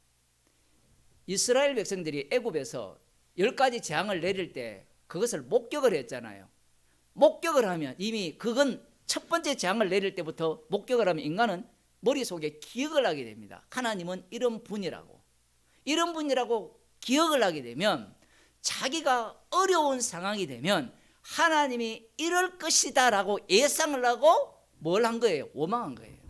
이스라엘 백성들이 애굽에서 10가지 재앙을 내릴 때 그것을 목격을 했잖아요. 목격을 하면 이미 그건 첫 번째 재앙을 내릴 때부터 목격을 하면 인간은 머릿속에 기억을 하게 됩니다. 하나님은 이런 분이라고, 이런 분이라고 기억을 하게 되면 자기가 어려운 상황이 되면 하나님이 이럴 것이다 라고 예상을 하고 뭘 한 거예요? 원망한 거예요.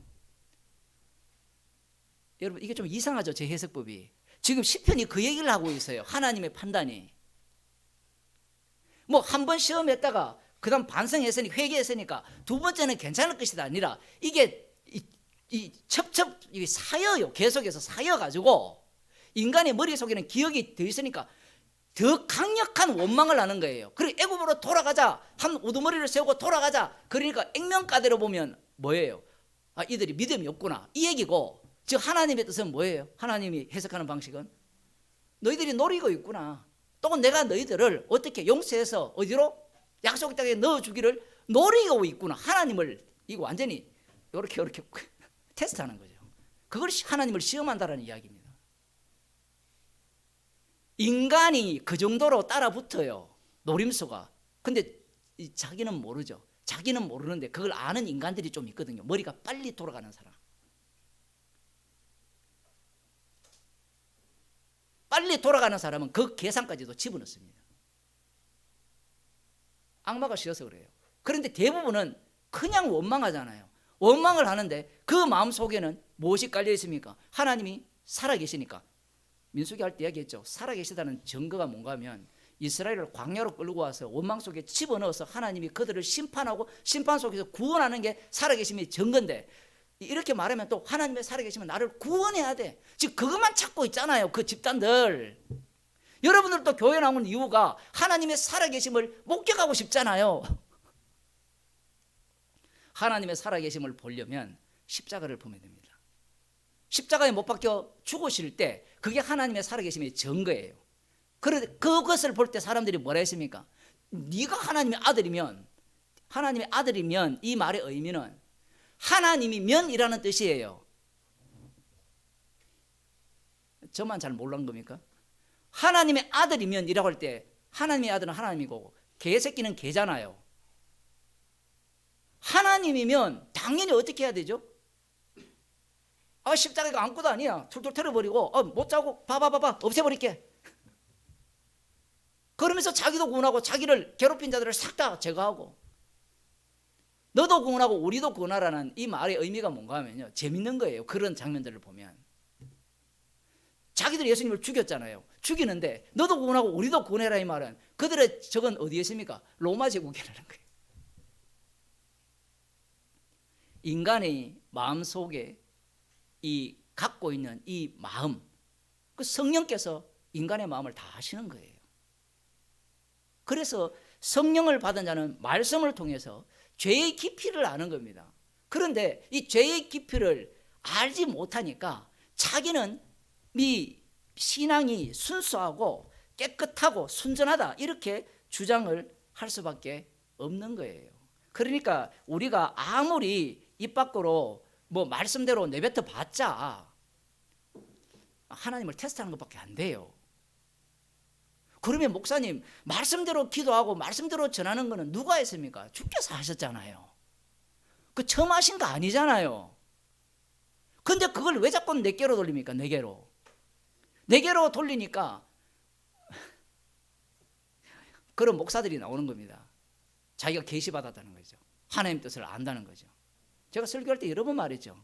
여러분, 이게 좀 이상하죠? 제 해석법이. 지금 시편이 그 얘기를 하고 있어요. 하나님의 판단이. 뭐 한 번 시험했다가 그 다음 반성했으니 회개했으니까 두 번째는 괜찮을 것이다 아니라, 이게 이 첩첩 사여요. 계속해서 사여가지고 인간의 머릿속에는 기억이 더 있으니까 더 강력한 원망을 하는 거예요. 그리고 애굽으로 돌아가자, 한 우두머리를 세우고 돌아가자. 그러니까 액면가대로 보면 뭐예요? 아, 이들이 믿음이 없구나, 이 얘기고, 즉 하나님의 뜻은 뭐예요? 하나님이 해석하는 방식은 너희들이 노리고 있구나, 또 내가 너희들을 어떻게 용서해서 어디로? 약속 땅에 넣어주기를 노리고 있구나. 하나님을 이거 완전히 이렇게 테스트하는 거죠. 그걸 하나님을 시험한다라는 이야기입니다. 인간이 그 정도로 따라 붙어요, 노림수가. 근데 자기는 모르죠. 자기는 모르는데 그걸 아는 인간들이 좀 있거든요. 머리가 빨리 돌아가는 사람. 빨리 돌아가는 사람은 그 계산까지도 집어넣습니다. 악마가 쉬어서 그래요. 그런데 대부분은 그냥 원망하잖아요. 원망을 하는데 그 마음속에는 무엇이 깔려 있습니까? 하나님이 살아계시니까. 민수기 할 때 이야기했죠. 살아계시다는 증거가 뭔가 하면 이스라엘을 광야로 끌고 와서 원망 속에 집어넣어서 하나님이 그들을 심판하고 심판 속에서 구원하는 게 살아계심의 증거인데, 이렇게 말하면 또 하나님의 살아계시면 나를 구원해야 돼. 지금 그것만 찾고 있잖아요, 그 집단들. 여러분들도 교회 나오는 이유가 하나님의 살아계심을 목격하고 싶잖아요. 하나님의 살아계심을 보려면 십자가를 보면 됩니다. 십자가에 못 박혀 죽으실 때 그게 하나님의 살아계심의 증거예요. 그런데 그것을 볼 때 사람들이 뭐라 했습니까? 네가 하나님의 아들이면, 하나님의 아들이면, 이 말의 의미는 하나님이면이라는 뜻이에요. 저만 잘 모르는 겁니까? 하나님의 아들이면 이라고 할 때 하나님의 아들은 하나님이고 개새끼는 개잖아요. 하나님이면 당연히 어떻게 해야 되죠? 아, 십자가가 아무것도 아니야, 툴툴 털어버리고 못 자고 봐봐 없애버릴게. 그러면서 자기도 구원하고 자기를 괴롭힌 자들을 싹 다 제거하고, 너도 구원하고 우리도 구원하라는 이 말의 의미가 뭔가 하면요, 재밌는 거예요. 그런 장면들을 보면 자기들이 예수님을 죽였잖아요. 죽이는데 너도 구원하고 우리도 구원해라, 이 말은 그들의 적은 어디에 있습니까? 로마 제국이라는 거예요. 인간의 마음속에 이 갖고 있는 이 마음, 그 성령께서 인간의 마음을 다 아시는 거예요. 그래서 성령을 받은 자는 말씀을 통해서 죄의 깊이를 아는 겁니다. 그런데 이 죄의 깊이를 알지 못하니까 자기는 이 신앙이 순수하고 깨끗하고 순전하다 이렇게 주장을 할 수밖에 없는 거예요. 그러니까 우리가 아무리 입 밖으로 뭐 말씀대로 내뱉어 봤자 하나님을 테스트하는 것밖에 안 돼요. 그러면 목사님, 말씀대로 기도하고 말씀대로 전하는 거는 누가 했습니까? 주께서 하셨잖아요. 그 처음 하신 거 아니잖아요. 근데 그걸 왜 자꾸 내게로 돌립니까? 내게로 돌리니까 그런 목사들이 나오는 겁니다. 자기가 계시받았다는 거죠. 하나님 뜻을 안다는 거죠. 제가 설교할 때 여러 번 말했죠.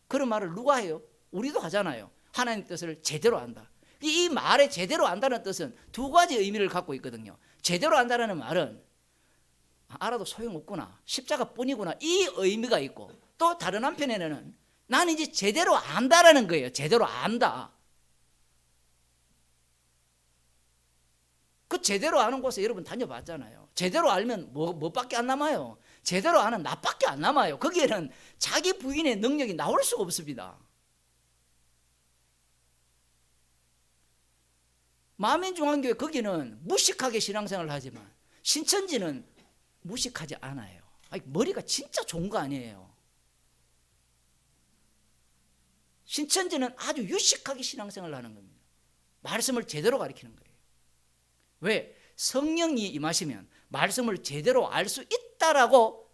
그런 말을 누가 해요? 우리도 하잖아요. 하나님 뜻을 제대로 안다. 이 말에 제대로 안다는 뜻은 두 가지 의미를 갖고 있거든요. 제대로 안다는 말은 알아도 소용없구나, 십자가뿐이구나 이 의미가 있고, 또 다른 한편에는 나는 이제 제대로 안다라는 거예요. 제대로 안다. 그 제대로 아는 곳에 여러분 다녀봤잖아요. 제대로 알면 뭐밖에 안 남아요? 제대로 아는 나밖에 안 남아요. 거기에는 자기 부인의 능력이 나올 수가 없습니다. 마민중앙교회 거기는 무식하게 신앙생활을 하지만 신천지는 무식하지 않아요. 아니, 머리가 진짜 좋은 거 아니에요. 신천지는 아주 유식하게 신앙생활을 하는 겁니다. 말씀을 제대로 가르치는 거예요. 왜? 성령이 임하시면 말씀을 제대로 알 수 있다라고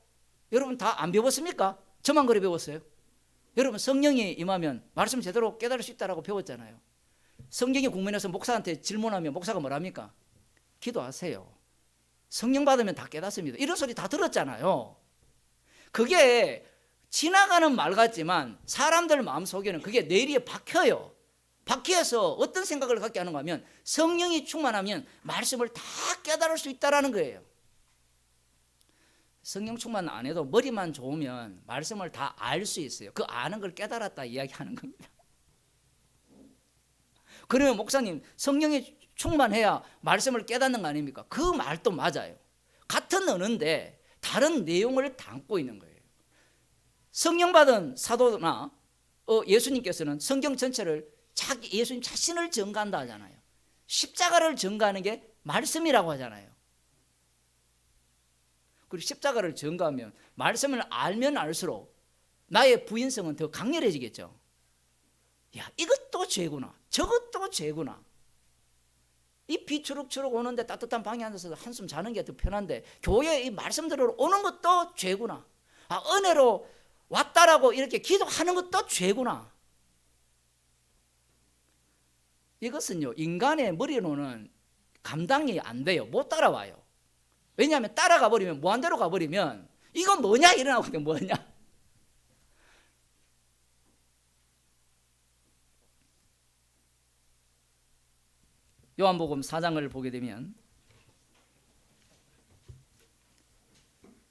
여러분 다 안 배웠습니까? 저만 그래 배웠어요? 여러분 성령이 임하면 말씀 제대로 깨달을 수 있다라고 배웠잖아요. 성경의 국면에서 목사한테 질문하면 목사가 뭐랍니까? 기도하세요. 성령 받으면 다 깨닫습니다. 이런 소리 다 들었잖아요. 그게 지나가는 말 같지만 사람들 마음속에는 그게 뇌리에 박혀요. 박혀서 어떤 생각을 갖게 하는가 하면 성령이 충만하면 말씀을 다 깨달을 수 있다는 거예요. 성령 충만 안 해도 머리만 좋으면 말씀을 다 알 수 있어요. 그 아는 걸 깨달았다 이야기하는 겁니다. 그러면 목사님, 성령이 충만해야 말씀을 깨닫는 거 아닙니까? 그 말도 맞아요. 같은 언어인데 다른 내용을 담고 있는 거예요. 성령 받은 사도나 예수님께서는 성경 전체를 예수님 자신을 증거한다 하잖아요. 십자가를 증거하는 게 말씀이라고 하잖아요. 그리고 십자가를 증거하면 말씀을 알면 알수록 나의 부인성은 더 강렬해지겠죠. 야, 이것도 죄구나, 저것도 죄구나. 이 비 추룩추룩 오는데 따뜻한 방에 앉아서 한숨 자는 게 더 편한데 교회에 이 말씀 들으러 오는 것도 죄구나. 아, 은혜로 왔다라고 이렇게 기도하는 것도 죄구나. 이것은요, 인간의 머리로는 감당이 안 돼요. 못 따라와요. 왜냐하면 따라가 버리면, 무한대로 가버리면 이건 뭐냐 이러나거든요. 뭐냐. 요한복음 4장을 보게 되면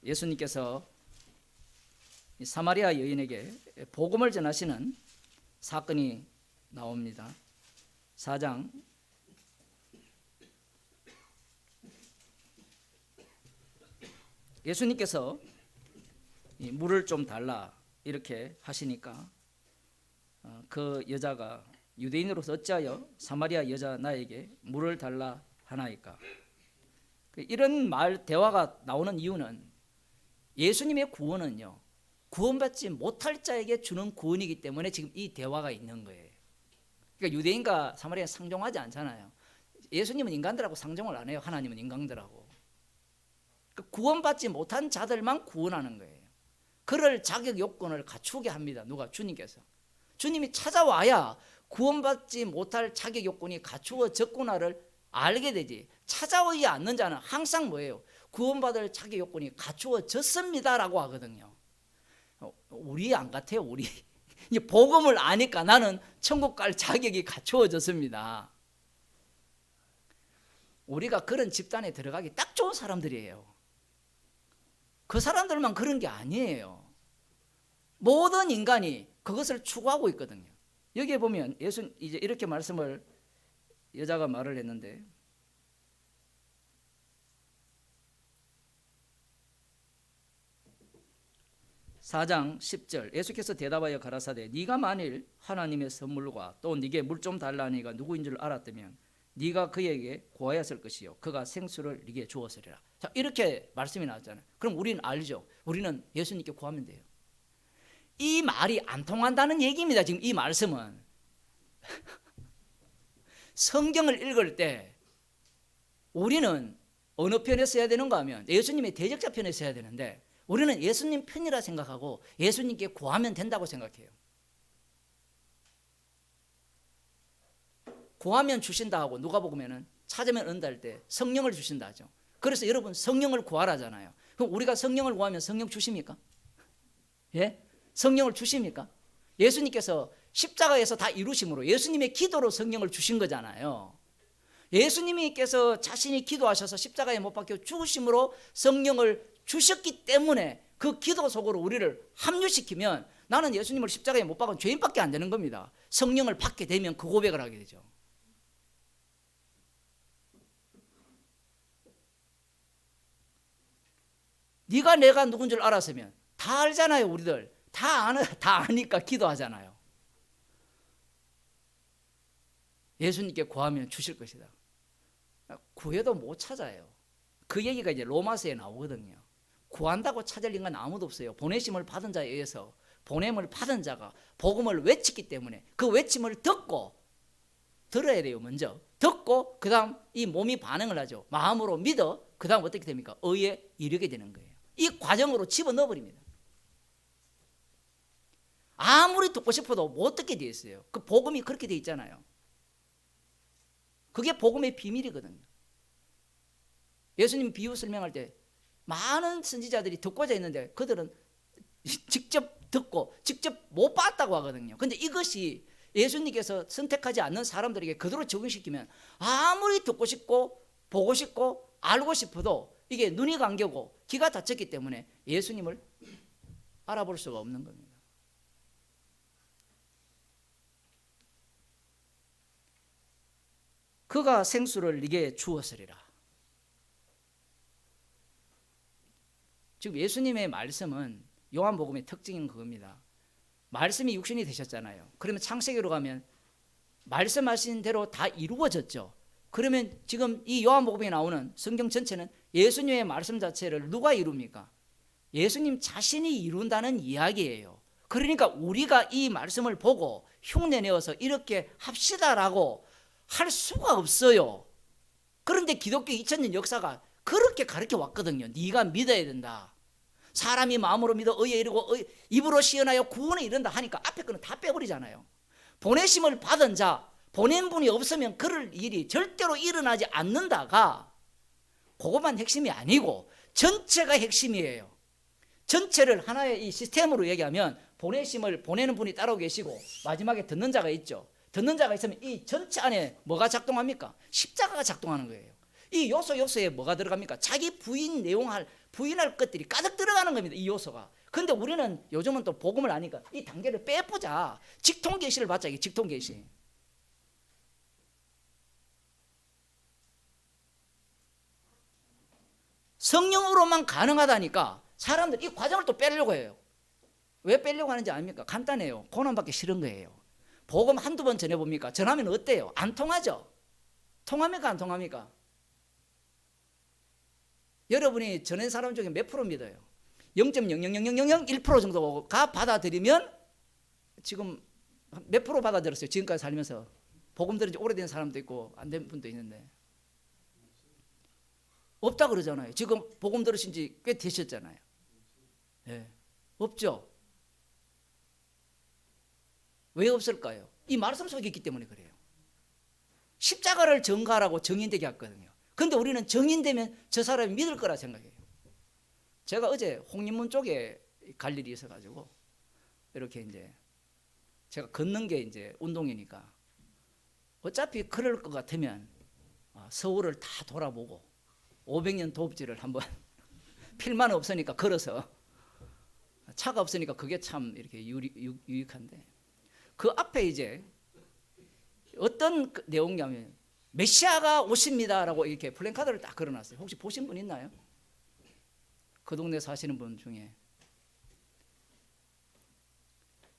예수님께서 사마리아 여인에게 복음을 전하시는 사건이 나옵니다. 4장 '예수님께서 물을 좀 달라' 이렇게 하시니까 그 여자가 유대인으로서 어찌하여 사마리아 여자 나에게 물을 달라 하나이까. 이런 대화가 나오는 이유는 예수님의 구원은요, 구원받지 못할 자에게 주는 구원이기 때문에 지금 이 대화가 있는 거예요. 그러니까 유대인과 사마리아는 상종하지 않잖아요. 예수님은 인간들하고 상종을 안 해요. 하나님은 인간들하고. 구원받지 못한 자들만 구원하는 거예요. 그럴 자격 요건을 갖추게 합니다. 누가? 주님께서. 주님이 찾아와야 구원받지 못할 자격 요건이 갖추어졌구나를 알게 되지. 찾아오지 않는 자는 항상 뭐예요? 구원받을 자격 요건이 갖추어졌습니다라고 하거든요. 우리 안 같아요. 우리 복음을 아니까 나는 천국 갈 자격이 갖추어졌습니다. 우리가 그런 집단에 들어가기 딱 좋은 사람들이에요. 그 사람들만 그런 게 아니에요. 모든 인간이 그것을 추구하고 있거든요. 여기에 보면 예수 이제 이렇게 말씀을 여자가 말을 했는데, 4장 10절 예수께서 대답하여 가라사대 네가 만일 하나님의 선물과 또 네게 물 좀 달라니가 누구인 줄 알았다면 네가 그에게 구하였을 것이요 그가 생수를 네게 주었으리라. 자, 이렇게 말씀이 나왔잖아요. 그럼 우리는 알죠. 우리는 예수님께 구하면 돼요. 이 말이 안 통한다는 얘기입니다. 지금 이 말씀은 성경을 읽을 때 우리는 어느 편에 써야 되는가 하면 예수님의 대적자 편에 써야 되는데, 우리는 예수님 편이라 생각하고 예수님께 구하면 된다고 생각해요. 구하면 주신다 하고 누가복음에는 찾으면 은다 할 때 성령을 주신다 하죠. 그래서 여러분 성령을 구하라잖아요. 그럼 우리가 성령을 구하면 성령 주십니까? 예? 성령을 주십니까? 예수님께서 십자가에서 다 이루심으로 예수님의 기도로 성령을 주신 거잖아요. 예수님께서 자신이 기도하셔서 십자가에 못 박혀 죽으심으로 성령을 주셨기 때문에 그 기도 속으로 우리를 합류시키면 나는 예수님을 십자가에 못 박은 죄인밖에 안 되는 겁니다. 성령을 받게 되면 그 고백을 하게 되죠. 네가 내가 누군 줄 알았으면, 다 알잖아요. 우리들 다 아니까 기도하잖아요. 예수님께 구하면 주실 것이다. 구해도 못 찾아요. 그 얘기가 이제 로마서에 나오거든요. 구한다고 찾을 인간 아무도 없어요. 보내심을 받은 자에 의해서 보냄을 받은 자가 복음을 외치기 때문에 그 외침을 듣고, 들어야 돼요. 먼저 듣고 그 다음 이 몸이 반응을 하죠. 마음으로 믿어 그 다음 어떻게 됩니까? 의에 이르게 되는 거예요. 이 과정으로 집어넣어버립니다. 아무리 듣고 싶어도 못 듣게 돼 있어요. 그 복음이 그렇게 돼 있잖아요. 그게 복음의 비밀이거든요. 예수님 비유 설명할 때 많은 선지자들이 듣고자 했는데 그들은 직접 듣고 직접 못 봤다고 하거든요. 근데 이것이 예수님께서 선택하지 않는 사람들에게 그대로 적용시키면 아무리 듣고 싶고 보고 싶고 알고 싶어도 이게 눈이 감겨고 귀가 닫혔기 때문에 예수님을 알아볼 수가 없는 겁니다. 그가 생수를 네게 주었으리라. 지금 예수님의 말씀은 요한복음의 특징인 그겁니다. 말씀이 육신이 되셨잖아요. 그러면 창세기로 가면 말씀하신 대로 다 이루어졌죠. 그러면 지금 이 요한복음에 나오는 성경 전체는 예수님의 말씀 자체를 누가 이룹니까? 예수님 자신이 이룬다는 이야기예요. 그러니까 우리가 이 말씀을 보고 흉내내어서 이렇게 합시다라고 할 수가 없어요. 그런데 기독교 2000년 역사가 그렇게 가르쳐 왔거든요. 네가 믿어야 된다. 사람이 마음으로 믿어 의에 이르고 입으로 시연하여 구원에 이른다 하니까 앞에 거는 다 빼버리잖아요. 보내심을 받은 자, 보낸 분이 없으면 그럴 일이 절대로 일어나지 않는다가 그것만 핵심이 아니고 전체가 핵심이에요. 전체를 하나의 이 시스템으로 얘기하면 보내심을 보내는 분이 따로 계시고 마지막에 듣는 자가 있죠. 듣는 자가 있으면 이 전체 안에 뭐가 작동합니까? 십자가가 작동하는 거예요. 이 요소에 뭐가 들어갑니까? 자기 부인할 것들이 가득 들어가는 겁니다. 이 요소가. 근데 우리는 요즘은 또 복음을 아니까 이 단계를 빼보자. 직통계시를 받자. 이게 직통계시. 성령으로만 가능하다니까 사람들 이 과정을 또 빼려고 해요. 왜 빼려고 하는지 아닙니까? 간단해요. 고난받기 싫은 거예요. 복음 한두 번 전해봅니까? 전하면 어때요? 안 통하죠? 통합니까? 안 통합니까? 여러분이 전한 사람 중에 몇 프로 믿어요? 0.00001% 정도가 받아들이면 지금 몇 프로 받아들였어요? 지금까지 살면서 복음 들은 지 오래된 사람도 있고 안 된 분도 있는데 없다 그러잖아요. 지금 복음 들으신 지 꽤 되셨잖아요. 네. 없죠? 왜 없을까요? 이 말씀 속에 있기 때문에 그래요. 십자가를 전가하라고 정인되게 했거든요. 근데 우리는 정인되면 저 사람이 믿을 거라 생각해요. 제가 어제 홍림문 쪽에 갈 일이 있어가지고 이렇게 이제 제가 걷는 게 이제 운동이니까 어차피 그럴 것 같으면 서울을 다 돌아보고 500년 도읍지를 한번 필만 없으니까 걸어서 차가 없으니까 그게 참 이렇게 유익한데, 그 앞에 이제 어떤 내용이냐면 메시아가 오십니다라고 이렇게 플랜카드를 딱 걸어놨어요. 혹시 보신 분 있나요? 그 동네 사시는 분 중에.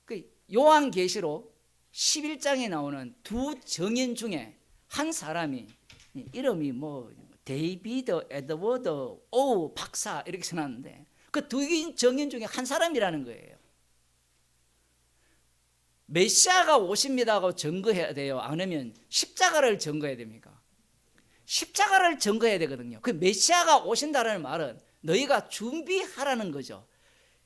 그 요한계시록 11장에 나오는 두 정인 중에 한 사람이 이름이 뭐 데이비드 에드워드 오 박사 이렇게 써놨는데, 그 두 정인 중에 한 사람이라는 거예요. 메시아가 오십니다고 증거해야 돼요? 아니면 십자가를 증거해야 됩니까? 십자가를 증거해야 되거든요. 그 메시아가 오신다라는 말은 너희가 준비하라는 거죠.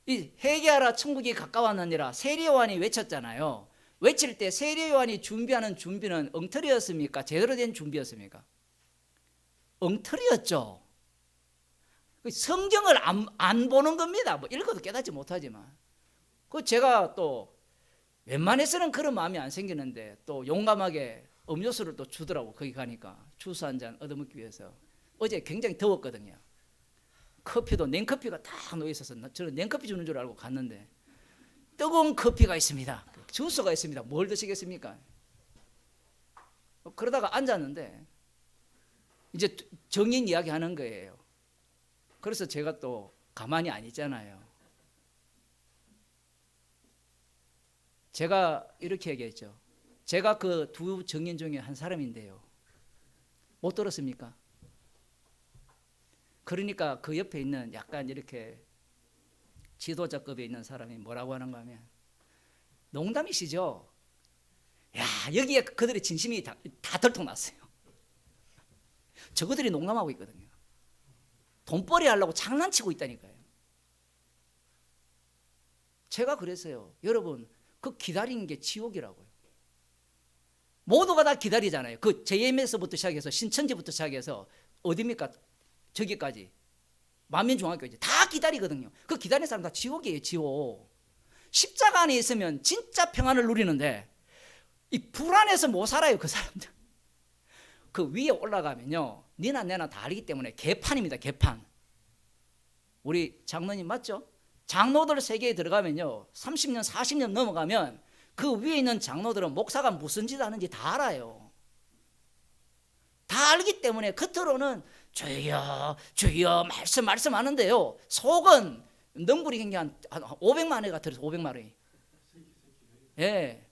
이 회개하라 천국이 가까웠느니라 세례요한이 외쳤잖아요. 외칠 때 세례요한이 준비하는 준비는 엉터리였습니까? 제대로 된 준비였습니까? 엉터리였죠. 성경을 안 보는 겁니다. 뭐 읽어도 깨닫지 못하지만. 그 제가 또 웬만해서는 그런 마음이 안 생기는데 또 용감하게 음료수를 또 주더라고. 거기 가니까 주스 한 잔 얻어먹기 위해서. 어제 굉장히 더웠거든요. 커피도 냉커피가 딱 놓여 있어서 저는 냉커피 주는 줄 알고 갔는데 뜨거운 커피가 있습니다. 주스가 있습니다. 뭘 드시겠습니까? 그러다가 앉았는데 이제 정인 이야기 하는 거예요. 그래서 제가 또 가만히 안 있잖아요. 제가 이렇게 얘기했죠. 제가 그 두 정인 중에 한 사람인데요. 못 들었습니까? 그러니까 그 옆에 있는 약간 이렇게 지도자급에 있는 사람이 뭐라고 하는가 하면, 농담이시죠? 야, 여기에 그들의 진심이 다 들통났어요. 저거들이 농담하고 있거든요. 돈벌이 하려고 장난치고 있다니까요. 제가 그랬어요. 여러분, 그 기다리는 게 지옥이라고요. 모두가 다 기다리잖아요. 그 JMS부터 시작해서 신천지부터 시작해서 어디입니까? 저기까지 만민중학교까지 다 기다리거든요. 그 기다리는 사람 다 지옥이에요. 지옥. 십자가 안에 있으면 진짜 평안을 누리는데 이 불안해서 못 살아요. 그 사람들. 그 위에 올라가면요, 니나 내나 다 알기 때문에 개판입니다. 개판. 우리 장로님 맞죠? 장로들 세계에 들어가면요, 30년 40년 넘어가면 그 위에 있는 장로들은 목사가 무슨 짓 하는지 다 알아요. 다 알기 때문에 겉으로는 주여 주여 말씀하는데요, 속은 넝굴이 한 500만 회가 들어서 500만 회. 예.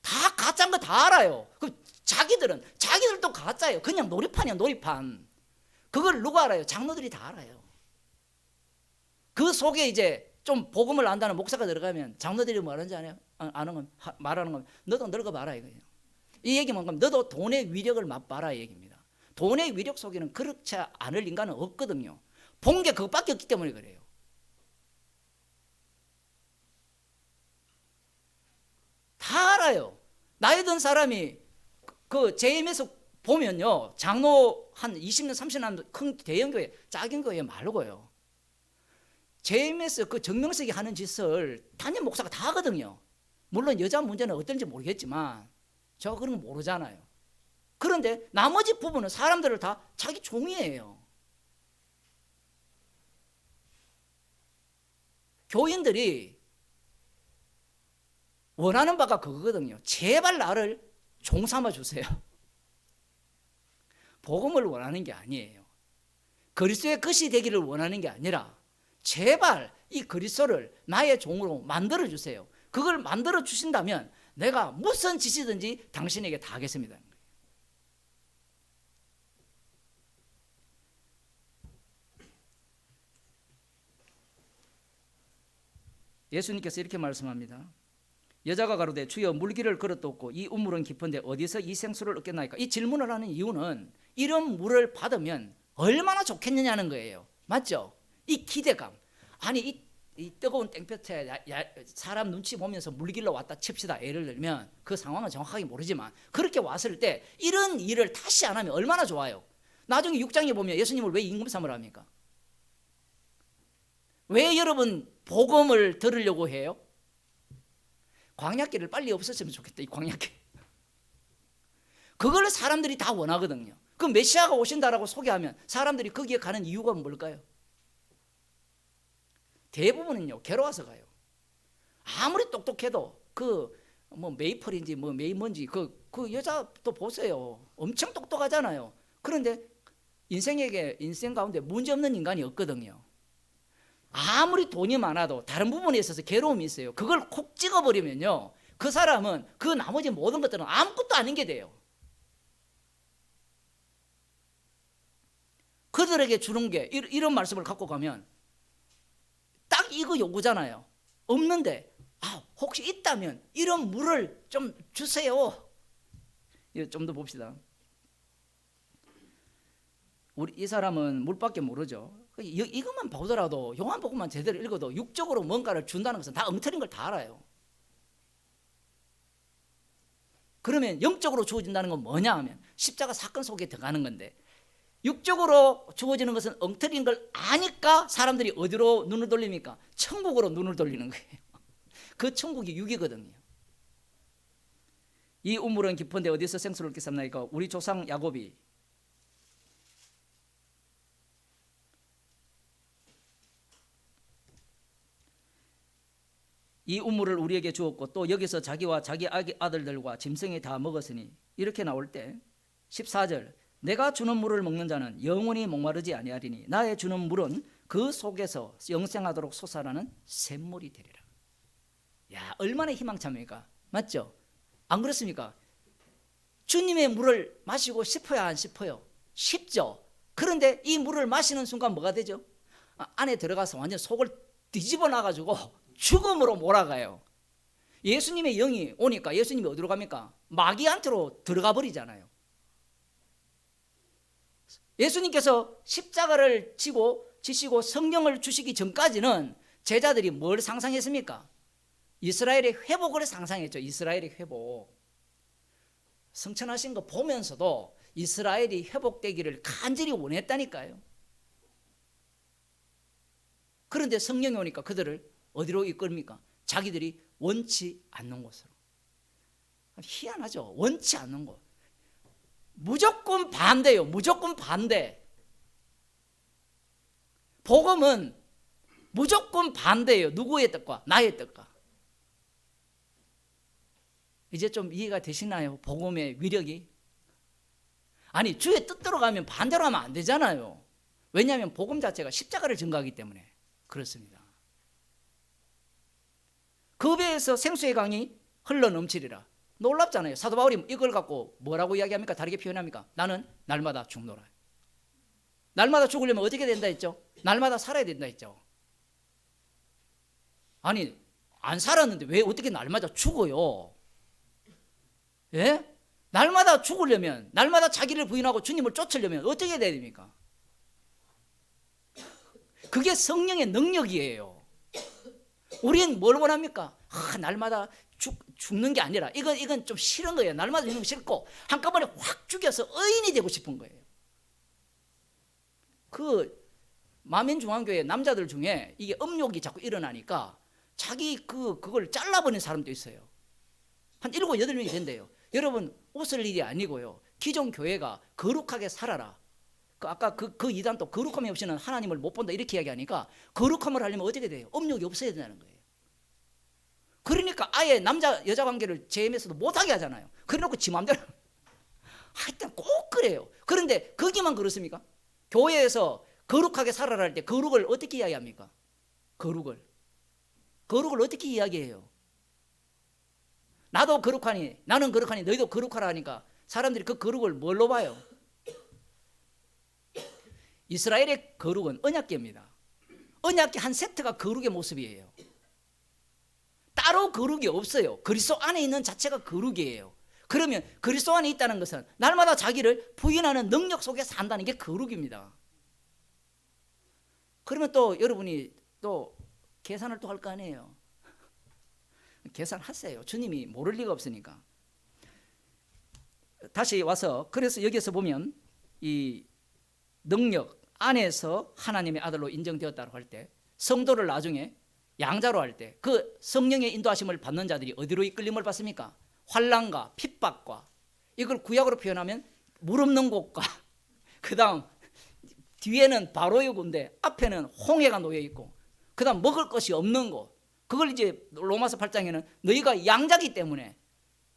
다 가짜인 거 다 알아요. 그 자기들도 가짜예요. 그냥 놀이판이야, 놀이판. 그걸 누가 알아요? 장로들이 다 알아요. 그 속에 이제 좀 복음을 안다는 목사가 들어가면 장로들이 뭐 하는지 말하는 건 너도 늙어봐라 이거예요. 이 얘기만 하면 너도 돈의 위력을 맛봐라 이 얘기입니다. 돈의 위력 속에는 그렇지 않을 인간은 없거든요. 본 게 그것밖에 없기 때문에 그래요. 다 알아요. 나이 든 사람이 그 JM에서 보면요, 장로 한 20년 30년 큰 대형교회 작은 교회 말고요, JM에서 그 정명석이 하는 짓을 담임 목사가 다 하거든요. 물론 여자 문제는 어떤지 모르겠지만 저 그런 거 모르잖아요. 그런데 나머지 부분은 사람들을 다 자기 종이에요. 교인들이 원하는 바가 그거거든요. 제발 나를 종 삼아 주세요. 복음을 원하는 게 아니에요. 그리스도의 것이 되기를 원하는 게 아니라 제발 이 그리스도를 나의 종으로 만들어 주세요. 그걸 만들어 주신다면 내가 무슨 짓이든지 당신에게 다 하겠습니다. 예수님께서 이렇게 말씀합니다. 여자가 가로되 주여 물길을 걸었었고 이 우물은 깊은데 어디서 이 생수를 얻겠나이까? 이 질문을 하는 이유는 이런 물을 받으면 얼마나 좋겠느냐는 거예요. 맞죠? 이 기대감. 아니 이 뜨거운 땡볕에 사람 눈치 보면서 물길로 왔다 칩시다. 예를 들면 그 상황은 정확하게 모르지만 그렇게 왔을 때 이런 일을 다시 안 하면 얼마나 좋아요. 나중에 6장에 보면 예수님을 왜 임금삼을 합니까? 왜 여러분 복음을 들으려고 해요? 광야길을 빨리 없었으면 좋겠다. 이 광야길. 그걸 사람들이 다 원하거든요. 그 메시아가 오신다라고 소개하면 사람들이 거기에 가는 이유가 뭘까요? 대부분은요 괴로워서 가요. 아무리 똑똑해도 그 뭐 메이플인지 뭐 메이먼지 그 여자도 보세요. 엄청 똑똑하잖아요. 그런데 인생 가운데 문제 없는 인간이 없거든요. 아무리 돈이 많아도 다른 부분에 있어서 괴로움이 있어요. 그걸 콕 찍어버리면요 그 사람은 그 나머지 모든 것들은 아무것도 아닌 게 돼요. 그들에게 주는 게 이런 말씀을 갖고 가면 딱 이거 요구잖아요. 없는데 혹시 있다면 이런 물을 좀 주세요. 좀 더 봅시다. 우리 이 사람은 물밖에 모르죠. 이것만 보더라도 요한복음만 제대로 읽어도 육적으로 뭔가를 준다는 것은 다 엉터리인 걸 다 알아요. 그러면 영적으로 주어진다는 건 뭐냐 하면 십자가 사건 속에 들어가는 건데, 육적으로 주어지는 것은 엉터리인 걸 아니까 사람들이 어디로 눈을 돌립니까? 천국으로 눈을 돌리는 거예요. 그 천국이 육이거든요. 이 우물은 깊은데 어디서 생수를 얻게 삼나이까? 우리 조상 야곱이 이 우물을 우리에게 주었고 또 여기서 자기와 자기 아들들과 짐승이 다 먹었으니, 이렇게 나올 때 14절 내가 주는 물을 먹는 자는 영원히 목마르지 아니하리니 나의 주는 물은 그 속에서 영생하도록 솟아나는 샘물이 되리라. 야, 얼마나 희망찬입니까? 맞죠? 안 그렇습니까? 주님의 물을 마시고 싶어야 안 싶어요? 쉽죠. 그런데 이 물을 마시는 순간 뭐가 되죠? 안에 들어가서 완전 속을 뒤집어 놔가지고 죽음으로 몰아가요. 예수님의 영이 오니까 예수님이 어디로 갑니까? 마귀한테로 들어가 버리잖아요. 예수님께서 십자가를 지시고 성령을 주시기 전까지는 제자들이 뭘 상상했습니까? 이스라엘의 회복을 상상했죠. 이스라엘의 회복. 성천하신 거 보면서도 이스라엘이 회복되기를 간절히 원했다니까요. 그런데 성령이 오니까 그들을 어디로 이끌입니까? 자기들이 원치 않는 곳으로. 희한하죠. 원치 않는 곳. 무조건 반대요. 무조건 반대. 복음은 무조건 반대예요. 누구의 뜻과 나의 뜻과. 이제 좀 이해가 되시나요? 복음의 위력이. 아니, 주의 뜻대로 가면 반대로 하면 안 되잖아요. 왜냐하면 복음 자체가 십자가를 증거하기 때문에 그렇습니다. 그 배에서 생수의 강이 흘러 넘치리라. 놀랍잖아요. 사도 바울이 이걸 갖고 뭐라고 이야기합니까? 다르게 표현합니까? 나는 날마다 죽노라. 날마다 죽으려면 어떻게 된다 했죠? 날마다 살아야 된다 했죠. 아니, 안 살았는데 왜 어떻게 날마다 죽어요? 예? 날마다 죽으려면, 날마다 자기를 부인하고 주님을 쫓으려면 어떻게 해야 됩니까? 그게 성령의 능력이에요. 우리는 뭘 원합니까? 날마다 죽는 게 아니라 이건 좀 싫은 거예요. 날마다 죽는 거 싫고 한꺼번에 확 죽여서 의인이 되고 싶은 거예요. 그 마민중앙교회 남자들 중에 이게 음욕이 자꾸 일어나니까 자기 그걸 잘라버린 사람도 있어요. 한 7, 8명이 된대요. 여러분, 웃을 일이 아니고요. 기존 교회가 거룩하게 살아라. 아까 그 이단도 거룩함이 없이는 하나님을 못 본다 이렇게 이야기하니까, 거룩함을 하려면 어떻게 돼요? 음욕이 없어야 된다는 거예요. 그러니까 아예 남자 여자 관계를 제임에서도 못하게 하잖아요. 그래놓고 지 맘대로 하여튼 꼭 그래요. 그런데 거기만 그렇습니까? 교회에서 거룩하게 살아라 할 때 거룩을 어떻게 이야기합니까? 거룩을 어떻게 이야기해요? 나도 거룩하니, 나는 거룩하니 너희도 거룩하라 하니까 사람들이 그 거룩을 뭘로 봐요? 이스라엘의 거룩은 언약궤입니다. 언약궤 한 세트가 거룩의 모습이에요. 따로 거룩이 없어요. 그리스도 안에 있는 자체가 거룩이에요. 그러면 그리스도 안에 있다는 것은 날마다 자기를 부인하는 능력 속에 산다는 게 거룩입니다. 그러면 또 여러분이 또 계산을 또 할 거 아니에요. 계산하세요. 주님이 모를 리가 없으니까. 다시 와서, 그래서 여기서 보면 이 능력 안에서 하나님의 아들로 인정되었다고 할 때, 성도를 나중에 양자로 할 때 그 성령의 인도하심을 받는 자들이 어디로 이끌림을 받습니까? 환난과 핍박과, 이걸 구약으로 표현하면 물 없는 곳과 그 다음 뒤에는 바로의 군대, 앞에는 홍해가 놓여 있고 그다음 먹을 것이 없는 곳. 그걸 이제 로마서 8장에는 너희가 양자기 때문에,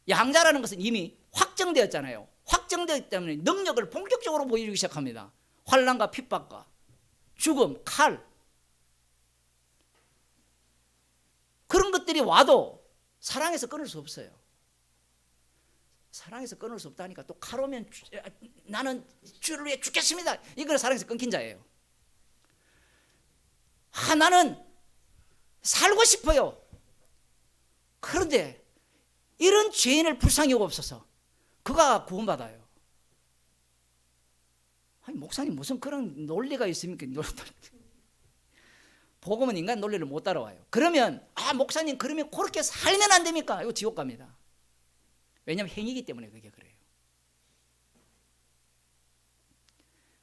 양자라는 것은 이미 확정되었잖아요. 확정되었기 때문에 능력을 본격적으로 보여주기 시작합니다. 환난과 핍박과 죽음, 칼, 그런 것들이 와도 사랑해서 끊을 수 없어요. 사랑해서 끊을 수 없다니까. 또 칼 오면 나는 주를 위해 죽겠습니다, 이걸 사랑해서 끊긴 자예요. 나는 살고 싶어요. 그런데 이런 죄인을 불쌍히 여옵소서, 그가 구원받아요. 아니 목사님 무슨 그런 논리가 있습니까? 복음은 인간 논리를 못 따라와요. 그러면 목사님 그러면 그렇게 살면 안 됩니까? 이거 지옥 갑니다. 왜냐하면 행위이기 때문에 그게 그래요.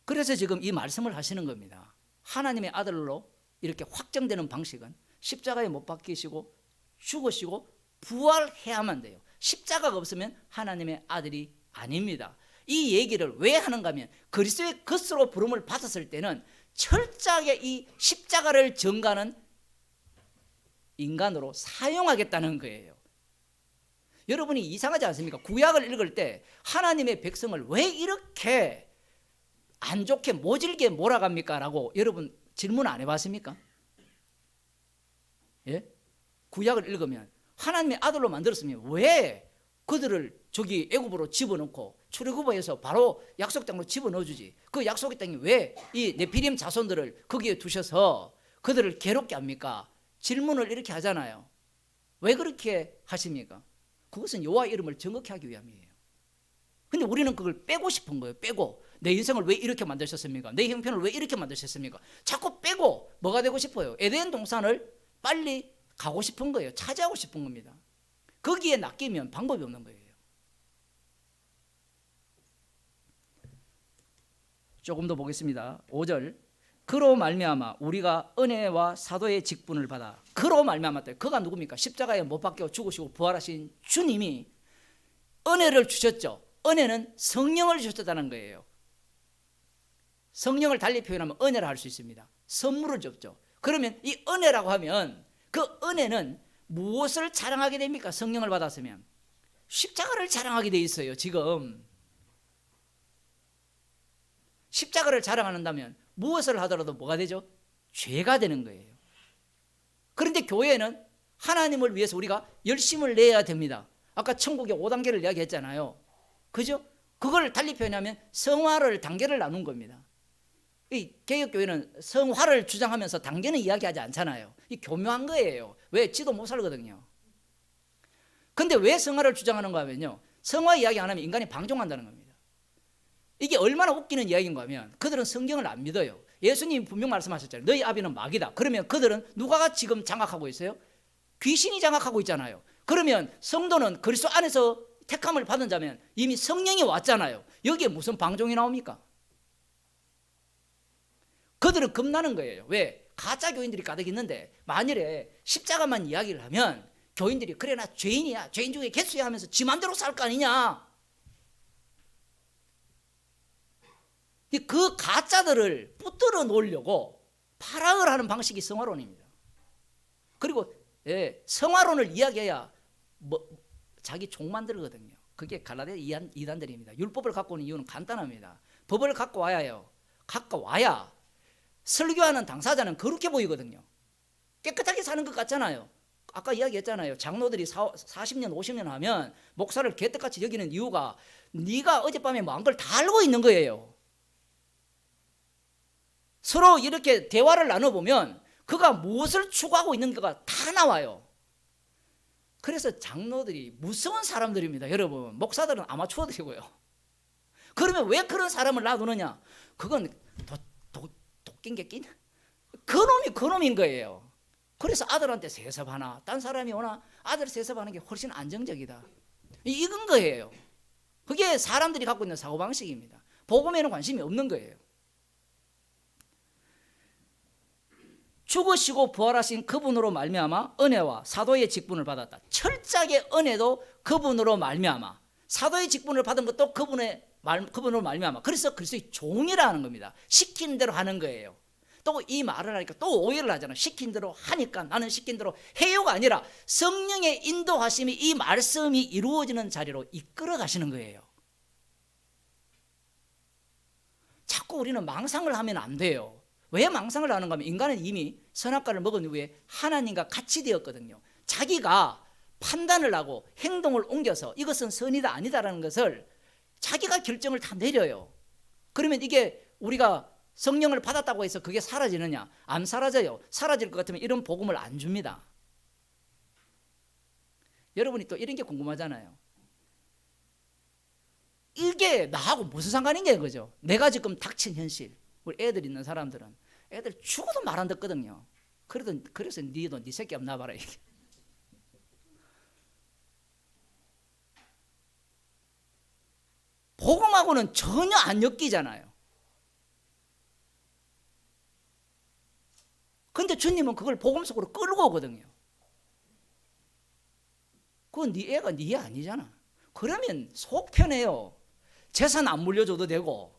그래서 지금 이 말씀을 하시는 겁니다. 하나님의 아들로 이렇게 확정되는 방식은 십자가에 못 박히시고 죽으시고 부활해야만 돼요. 십자가가 없으면 하나님의 아들이 아닙니다. 이 얘기를 왜 하는가 하면 그리스도의 것으로 부름을 받았을 때는 철저하게 이 십자가를 전가하는 인간으로 사용하겠다는 거예요. 여러분이 이상하지 않습니까? 구약을 읽을 때 하나님의 백성을 왜 이렇게 안 좋게 모질게 몰아갑니까? 라고 여러분 질문 안 해봤습니까? 예? 구약을 읽으면 하나님의 아들로 만들었으면 왜 그들을 저기 애굽으로 집어넣고 출애굽에서 바로 약속 땅으로 집어넣어 주지? 그 약속의 땅이 왜 이 네피림 자손들을 거기에 두셔서 그들을 괴롭게 합니까? 질문을 이렇게 하잖아요. 왜 그렇게 하십니까? 그것은 여호와 이름을 정확히 하기 위함이에요. 근데 우리는 그걸 빼고 싶은 거예요. 빼고 내 인생을 왜 이렇게 만드셨습니까? 내 형편을 왜 이렇게 만드셨습니까? 자꾸 빼고 뭐가 되고 싶어요? 에덴 동산을 빨리 가고 싶은 거예요. 차지하고 싶은 겁니다. 거기에 낚이면 방법이 없는 거예요. 조금 더 보겠습니다. 5절. 그로 말미암아 우리가 은혜와 사도의 직분을 받아. 그로 말미암아, 그가 누굽니까? 십자가에 못 박혀 죽으시고 부활하신 주님이 은혜를 주셨죠. 은혜는 성령을 주셨다는 거예요. 성령을 달리 표현하면 은혜라 할 수 있습니다. 선물을 줬죠. 그러면 이 은혜라고 하면 그 은혜는 무엇을 자랑하게 됩니까? 성령을 받았으면 십자가를 자랑하게 돼 있어요. 지금 십자가를 자랑한다면 무엇을 하더라도 뭐가 되죠? 죄가 되는 거예요. 그런데 교회는 하나님을 위해서 우리가 열심을 내야 됩니다. 아까 천국의 5단계를 이야기했잖아요. 그죠? 그걸 달리 표현하면 성화를 단계를 나눈 겁니다. 이 개혁교회는 성화를 주장하면서 단계는 이야기하지 않잖아요. 이 교묘한 거예요. 왜? 지도 못 살거든요. 근데 왜 성화를 주장하는가 하면요, 성화 이야기 안 하면 인간이 방종한다는 겁니다. 이게 얼마나 웃기는 이야기인가 하면 그들은 성경을 안 믿어요. 예수님이 분명 말씀하셨잖아요. 너희 아비는 마귀다. 그러면 그들은 누가 지금 장악하고 있어요? 귀신이 장악하고 있잖아요. 그러면 성도는 그리스도 안에서 택함을 받은 자면 이미 성령이 왔잖아요. 여기에 무슨 방종이 나옵니까? 그들은 겁나는 거예요. 왜? 가짜 교인들이 가득 있는데 만일에 십자가만 이야기를 하면 교인들이 그래 나 죄인이야, 죄인 중에 개수야 하면서 지 맘대로 살 거 아니냐. 그 가짜들을 붙들어 놓으려고 파락을 하는 방식이 성화론입니다. 그리고 성화론을 이야기해야 자기 종 만들거든요. 그게 갈라디아 이단들입니다. 율법을 갖고 오는 이유는 간단합니다. 법을 갖고 와야 설교하는 당사자는 거룩해 보이거든요. 깨끗하게 사는 것 같잖아요. 아까 이야기했잖아요. 장로들이 40년 50년 하면 목사를 개떡같이 여기는 이유가 네가 어젯밤에 뭐 한 걸 다 알고 있는 거예요. 서로 이렇게 대화를 나눠보면 그가 무엇을 추구하고 있는가가 다 나와요. 그래서 장로들이 무서운 사람들입니다. 여러분, 목사들은 아마추어들이고요. 그러면 왜 그런 사람을 놔두느냐? 그건 도낀 게 낀? 그놈인 거예요. 그래서 아들한테 세습하나 딴 사람이 오나 아들 세습하는 게 훨씬 안정적이다, 이건 거예요. 그게 사람들이 갖고 있는 사고방식입니다. 복음에는 관심이 없는 거예요. 죽으시고 부활하신 그분으로 말미암아 은혜와 사도의 직분을 받았다. 철저하게 은혜도 그분으로 말미암아, 사도의 직분을 받은 것도 그분으로 말미암아. 그래서 그리스도의 종이라는 겁니다. 시키는 대로 하는 거예요. 또 이 말을 하니까 또 오해를 하잖아. 시킨 대로 하니까 나는 시킨 대로 해요가 아니라 성령의 인도하심이 이 말씀이 이루어지는 자리로 이끌어 가시는 거예요. 자꾸 우리는 망상을 하면 안 돼요. 왜 망상을 하는가 하면 인간은 이미 선악과를 먹은 후에 하나님과 같이 되었거든요. 자기가 판단을 하고 행동을 옮겨서 이것은 선이다 아니다라는 것을 자기가 결정을 다 내려요. 그러면 이게 우리가 성령을 받았다고 해서 그게 사라지느냐? 안 사라져요. 사라질 것 같으면 이런 복음을 안 줍니다. 여러분이 또 이런 게 궁금하잖아요. 이게 나하고 무슨 상관인가 그죠? 내가 지금 닥친 현실, 우리 애들 있는 사람들은 애들 죽어도 말 안 듣거든요. 그래서 니도 니 새끼 없나 봐라 이게. 복음하고는 전혀 안 엮이잖아요. 근데 주님은 그걸 복음 속으로 끌고 오거든요. 그건 네 애가 네 애 아니잖아. 그러면 속 편해요. 재산 안 물려줘도 되고,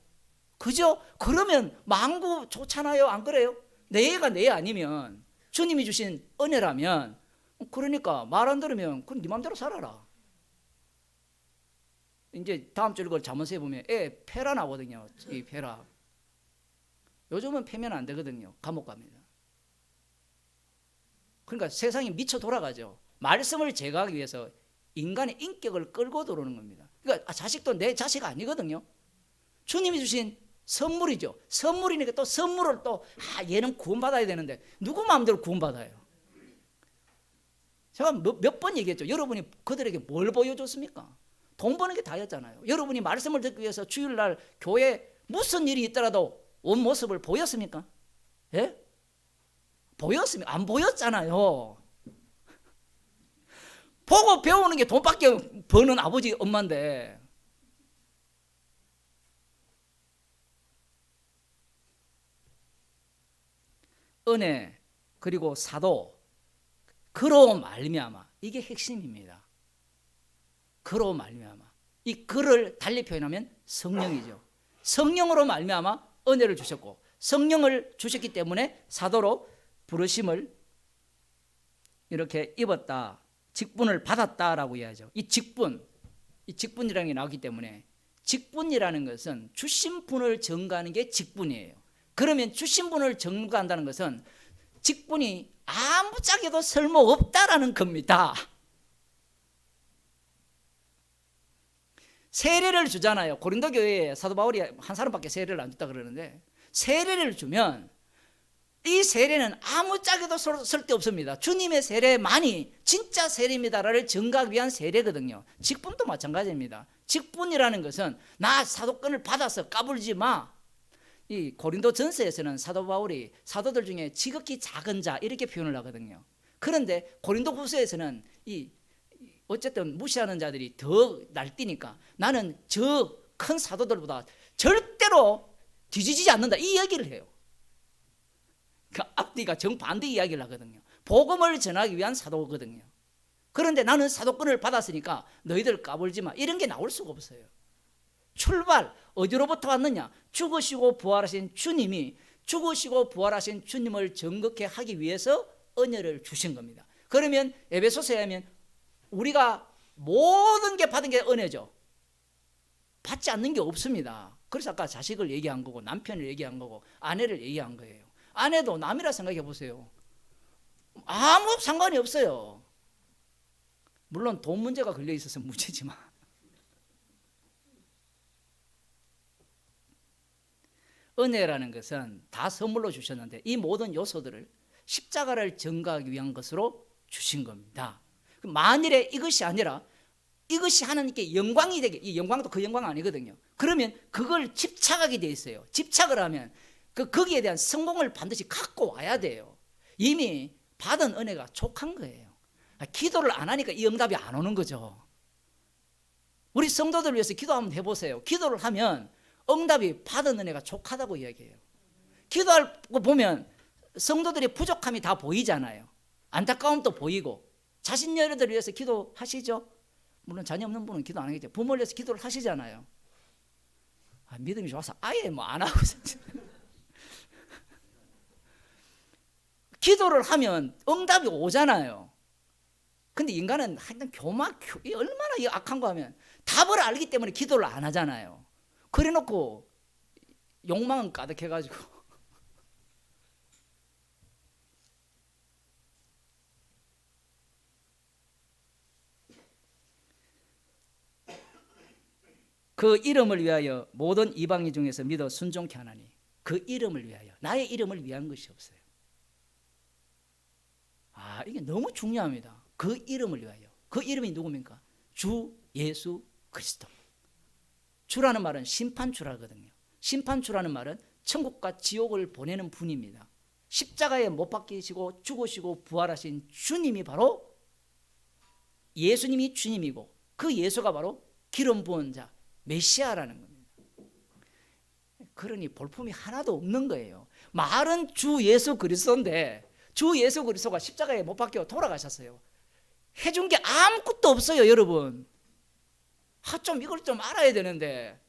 그죠? 그러면 망구 좋잖아요. 안 그래요? 내 애가 내 애 아니면 주님이 주신 은혜라면, 그러니까 말 안 들으면 그건 네 맘대로 살아라. 이제 다음 주 이걸 잠언서에 보면 애 폐라 나거든요. 이 폐라. 요즘은 패면 안 되거든요. 감옥 갑니다. 그러니까 세상이 미쳐 돌아가죠. 말씀을 제거하기 위해서 인간의 인격을 끌고 들어오는 겁니다. 그러니까 자식도 내 자식 아니거든요. 주님이 주신 선물이죠. 선물이니까 또 선물을 또 얘는 구원받아야 되는데 누구 마음대로 구원받아요? 제가 몇 번 얘기했죠. 여러분이 그들에게 뭘 보여줬습니까? 돈 버는 게 다였잖아요. 여러분이 말씀을 듣기 위해서 주일날 교회 무슨 일이 있더라도 온 모습을 보였습니까? 예? 보였습니까? 안 보였잖아요. 보고 배우는 게 돈밖에 버는 아버지 엄마인데. 은혜 그리고 사도 그로 말미암아 이게 핵심입니다. 그로 말미암아 이 그를 달리 표현하면 성령이죠. 성령으로 말미암아 은혜를 주셨고 성령을 주셨기 때문에 사도로 부르심을 이렇게 입었다. 직분을 받았다라고 이야기하죠. 이 직분이라는 게 나오기 때문에 직분이라는 것은 주신 분을 전가하는 게 직분이에요. 그러면 주신 분을 전가한다는 것은 직분이 아무짝에도 쓸모없다라는 겁니다. 세례를 주잖아요. 고린도 교회에 사도 바울이 한 사람밖에 세례를 안 줬다 그러는데 세례를 주면 이 세례는 아무짝에도 쓸데없습니다. 주님의 세례만이 진짜 세례입니다를 증거하기 위한 세례거든요. 직분도 마찬가지입니다. 직분이라는 것은 나 사도권을 받아서 까불지 마. 이 고린도 전서에서는 사도 바울이 사도들 중에 지극히 작은 자 이렇게 표현을 하거든요. 그런데 고린도 후서에서는 이 어쨌든 무시하는 자들이 더 날뛰니까 나는 저 큰 사도들보다 절대로 뒤지지 않는다 이 얘기를 해요. 그 앞뒤가 정반대 이야기를 하거든요. 복음을 전하기 위한 사도거든요. 그런데 나는 사도권을 받았으니까 너희들 까불지 마 이런 게 나올 수가 없어요. 출발 어디로부터 왔느냐? 죽으시고 부활하신 주님이 죽으시고 부활하신 주님을 정극해 하기 위해서 은혜를 주신 겁니다. 그러면 에베소서에 하면 우리가 모든 게 받은 게 은혜죠. 받지 않는 게 없습니다. 그래서 아까 자식을 얘기한 거고 남편을 얘기한 거고 아내를 얘기한 거예요. 아내도 남이라 생각해 보세요. 아무 상관이 없어요. 물론 돈 문제가 걸려 있어서 문제지만 은혜라는 것은 다 선물로 주셨는데 이 모든 요소들을 십자가를 전가하기 위한 것으로 주신 겁니다. 만일에 이것이 아니라 이것이 하나님께 영광이 되게, 이 영광도 그 영광 아니거든요. 그러면 그걸 집착하게 돼 있어요. 집착을 하면 거기에 대한 성공을 반드시 갖고 와야 돼요. 이미 받은 은혜가 족한 거예요. 기도를 안 하니까 이 응답이 안 오는 거죠. 우리 성도들을 위해서 기도 한번 해보세요. 기도를 하면 응답이 받은 은혜가 족하다고 이야기해요. 기도하고 보면 성도들의 부족함이 다 보이잖아요. 안타까움도 보이고 자신 여러들을 위해서 기도하시죠? 물론 자녀 없는 분은 기도 안 하겠죠. 부모를 위해서 기도를 하시잖아요. 믿음이 좋아서 아예 뭐 안 하고 기도를 하면 응답이 오잖아요. 근데 인간은 하여튼 얼마나 이 악한 거 하면 답을 알기 때문에 기도를 안 하잖아요. 그래 놓고 욕망은 가득해가지고 그 이름을 위하여 모든 이방인 중에서 믿어 순종케 하나니 그 이름을 위하여, 나의 이름을 위한 것이 없어요. 이게 너무 중요합니다. 그 이름을 위하여. 그 이름이 누굽니까? 주 예수 그리스도. 주라는 말은 심판주라거든요. 심판주라는 말은 천국과 지옥을 보내는 분입니다. 십자가에 못 박히시고 죽으시고 부활하신 주님이 바로 예수님이 주님이고, 그 예수가 바로 기름 부은 자 메시아라는 겁니다. 그러니 볼품이 하나도 없는 거예요. 말은 주 예수 그리스도인데 주 예수 그리스도가 십자가에 못 박혀 돌아가셨어요. 해준 게 아무것도 없어요, 여러분. 좀 이걸 좀 알아야 되는데,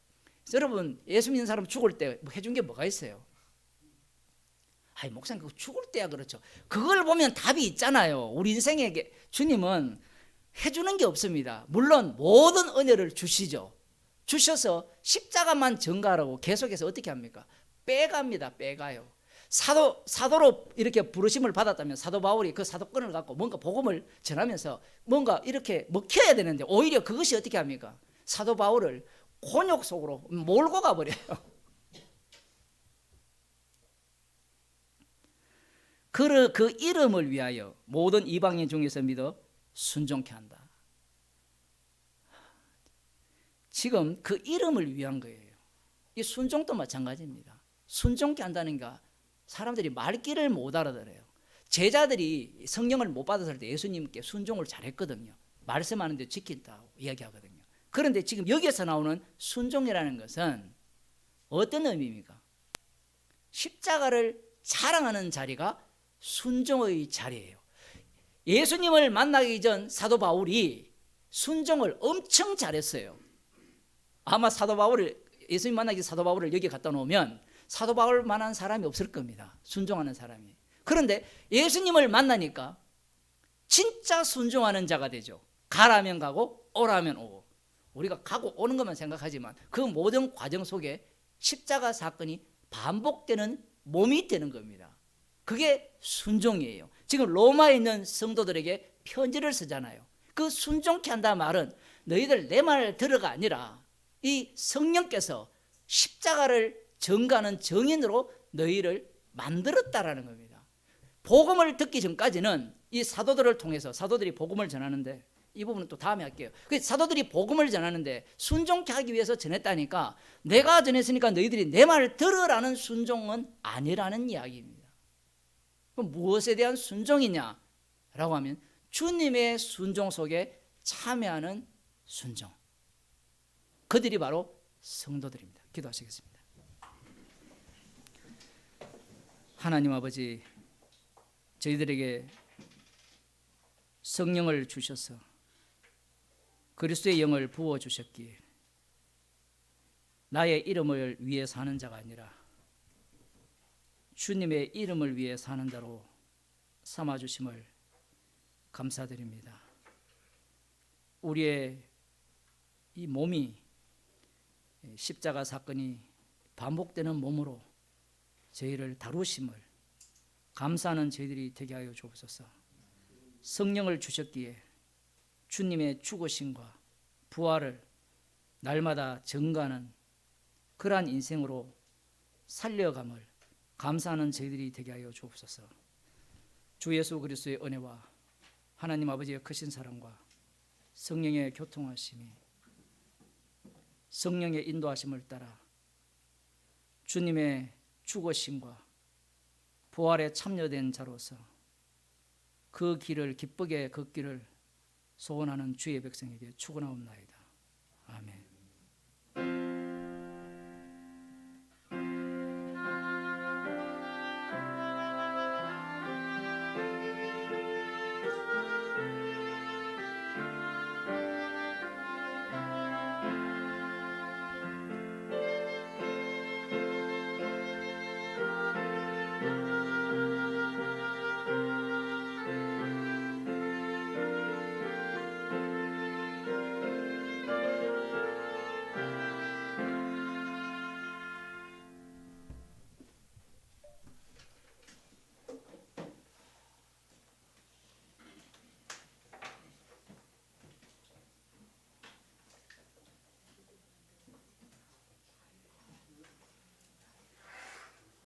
여러분 예수 믿는 사람 죽을 때 해준 게 뭐가 있어요? 목사님 그거 죽을 때야 그렇죠. 그걸 보면 답이 있잖아요. 우리 인생에게 주님은 해주는 게 없습니다. 물론 모든 은혜를 주시죠. 주셔서 십자가만 전가하라고 계속해서 어떻게 합니까? 빼갑니다. 빼가요. 사도로 이렇게 부르심을 받았다면 사도 바울이 그 사도권을 갖고 뭔가 복음을 전하면서 뭔가 이렇게 먹혀야 되는데, 오히려 그것이 어떻게 합니까? 사도 바울을 곤욕 속으로 몰고 가버려요. 그 이름을 위하여 모든 이방인 중에서 믿어 순종케 한다. 지금 그 이름을 위한 거예요. 이 순종도 마찬가지입니다. 순종케 한다는 게 사람들이 말귀를 못 알아들어요. 제자들이 성령을 못 받았을 때 예수님께 순종을 잘했거든요. 말씀하는데 지킨다고 이야기하거든요. 그런데 지금 여기에서 나오는 순종이라는 것은 어떤 의미입니까? 십자가를 자랑하는 자리가 순종의 자리예요. 예수님을 만나기 전 사도 바울이 순종을 엄청 잘했어요. 아마 예수님 만나기 전 사도 바울을 여기 갖다 놓으면 사도 바울만한 사람이 없을 겁니다. 순종하는 사람이. 그런데 예수님을 만나니까 진짜 순종하는 자가 되죠. 가라면 가고 오라면 오고. 우리가 가고 오는 것만 생각하지만 그 모든 과정 속에 십자가 사건이 반복되는 몸이 되는 겁니다. 그게 순종이에요. 지금 로마에 있는 성도들에게 편지를 쓰잖아요. 그 순종케 한다 말은 너희들 내 말 들어가 아니라 이 성령께서 십자가를 전가하는 정인으로 너희를 만들었다라는 겁니다. 복음을 듣기 전까지는 이 사도들을 통해서, 사도들이 복음을 전하는데, 이 부분은 또 다음에 할게요. 사도들이 복음을 전하는데 순종케 하기 위해서 전했다니까, 내가 전했으니까 너희들이 내 말을 들으라는 순종은 아니라는 이야기입니다. 그럼 무엇에 대한 순종이냐 라고 하면 주님의 순종 속에 참여하는 순종. 그들이 바로 성도들입니다. 기도하시겠습니다. 하나님 아버지, 저희들에게 성령을 주셔서 그리스도의 영을 부어주셨기에 나의 이름을 위해 사는 자가 아니라 주님의 이름을 위해 사는 자로 삼아주심을 감사드립니다. 우리의 이 몸이 십자가 사건이 반복되는 몸으로 저희를 다루심을 감사하는 저희들이 되게 하여 주옵소서. 성령을 주셨기에 주님의 죽으심과 부활을 날마다 증거하는 그러한 인생으로 살려감을 감사하는 저희들이 되게 하여 주옵소서. 주 예수 그리스도의 은혜와 하나님 아버지의 크신 사랑과 성령의 교통하심이, 성령의 인도하심을 따라 주님의 죽으심과 부활에 참여된 자로서 그 길을 기쁘게 걷기를 소원하는 주의 백성에게 축원하옵나이다. 아멘.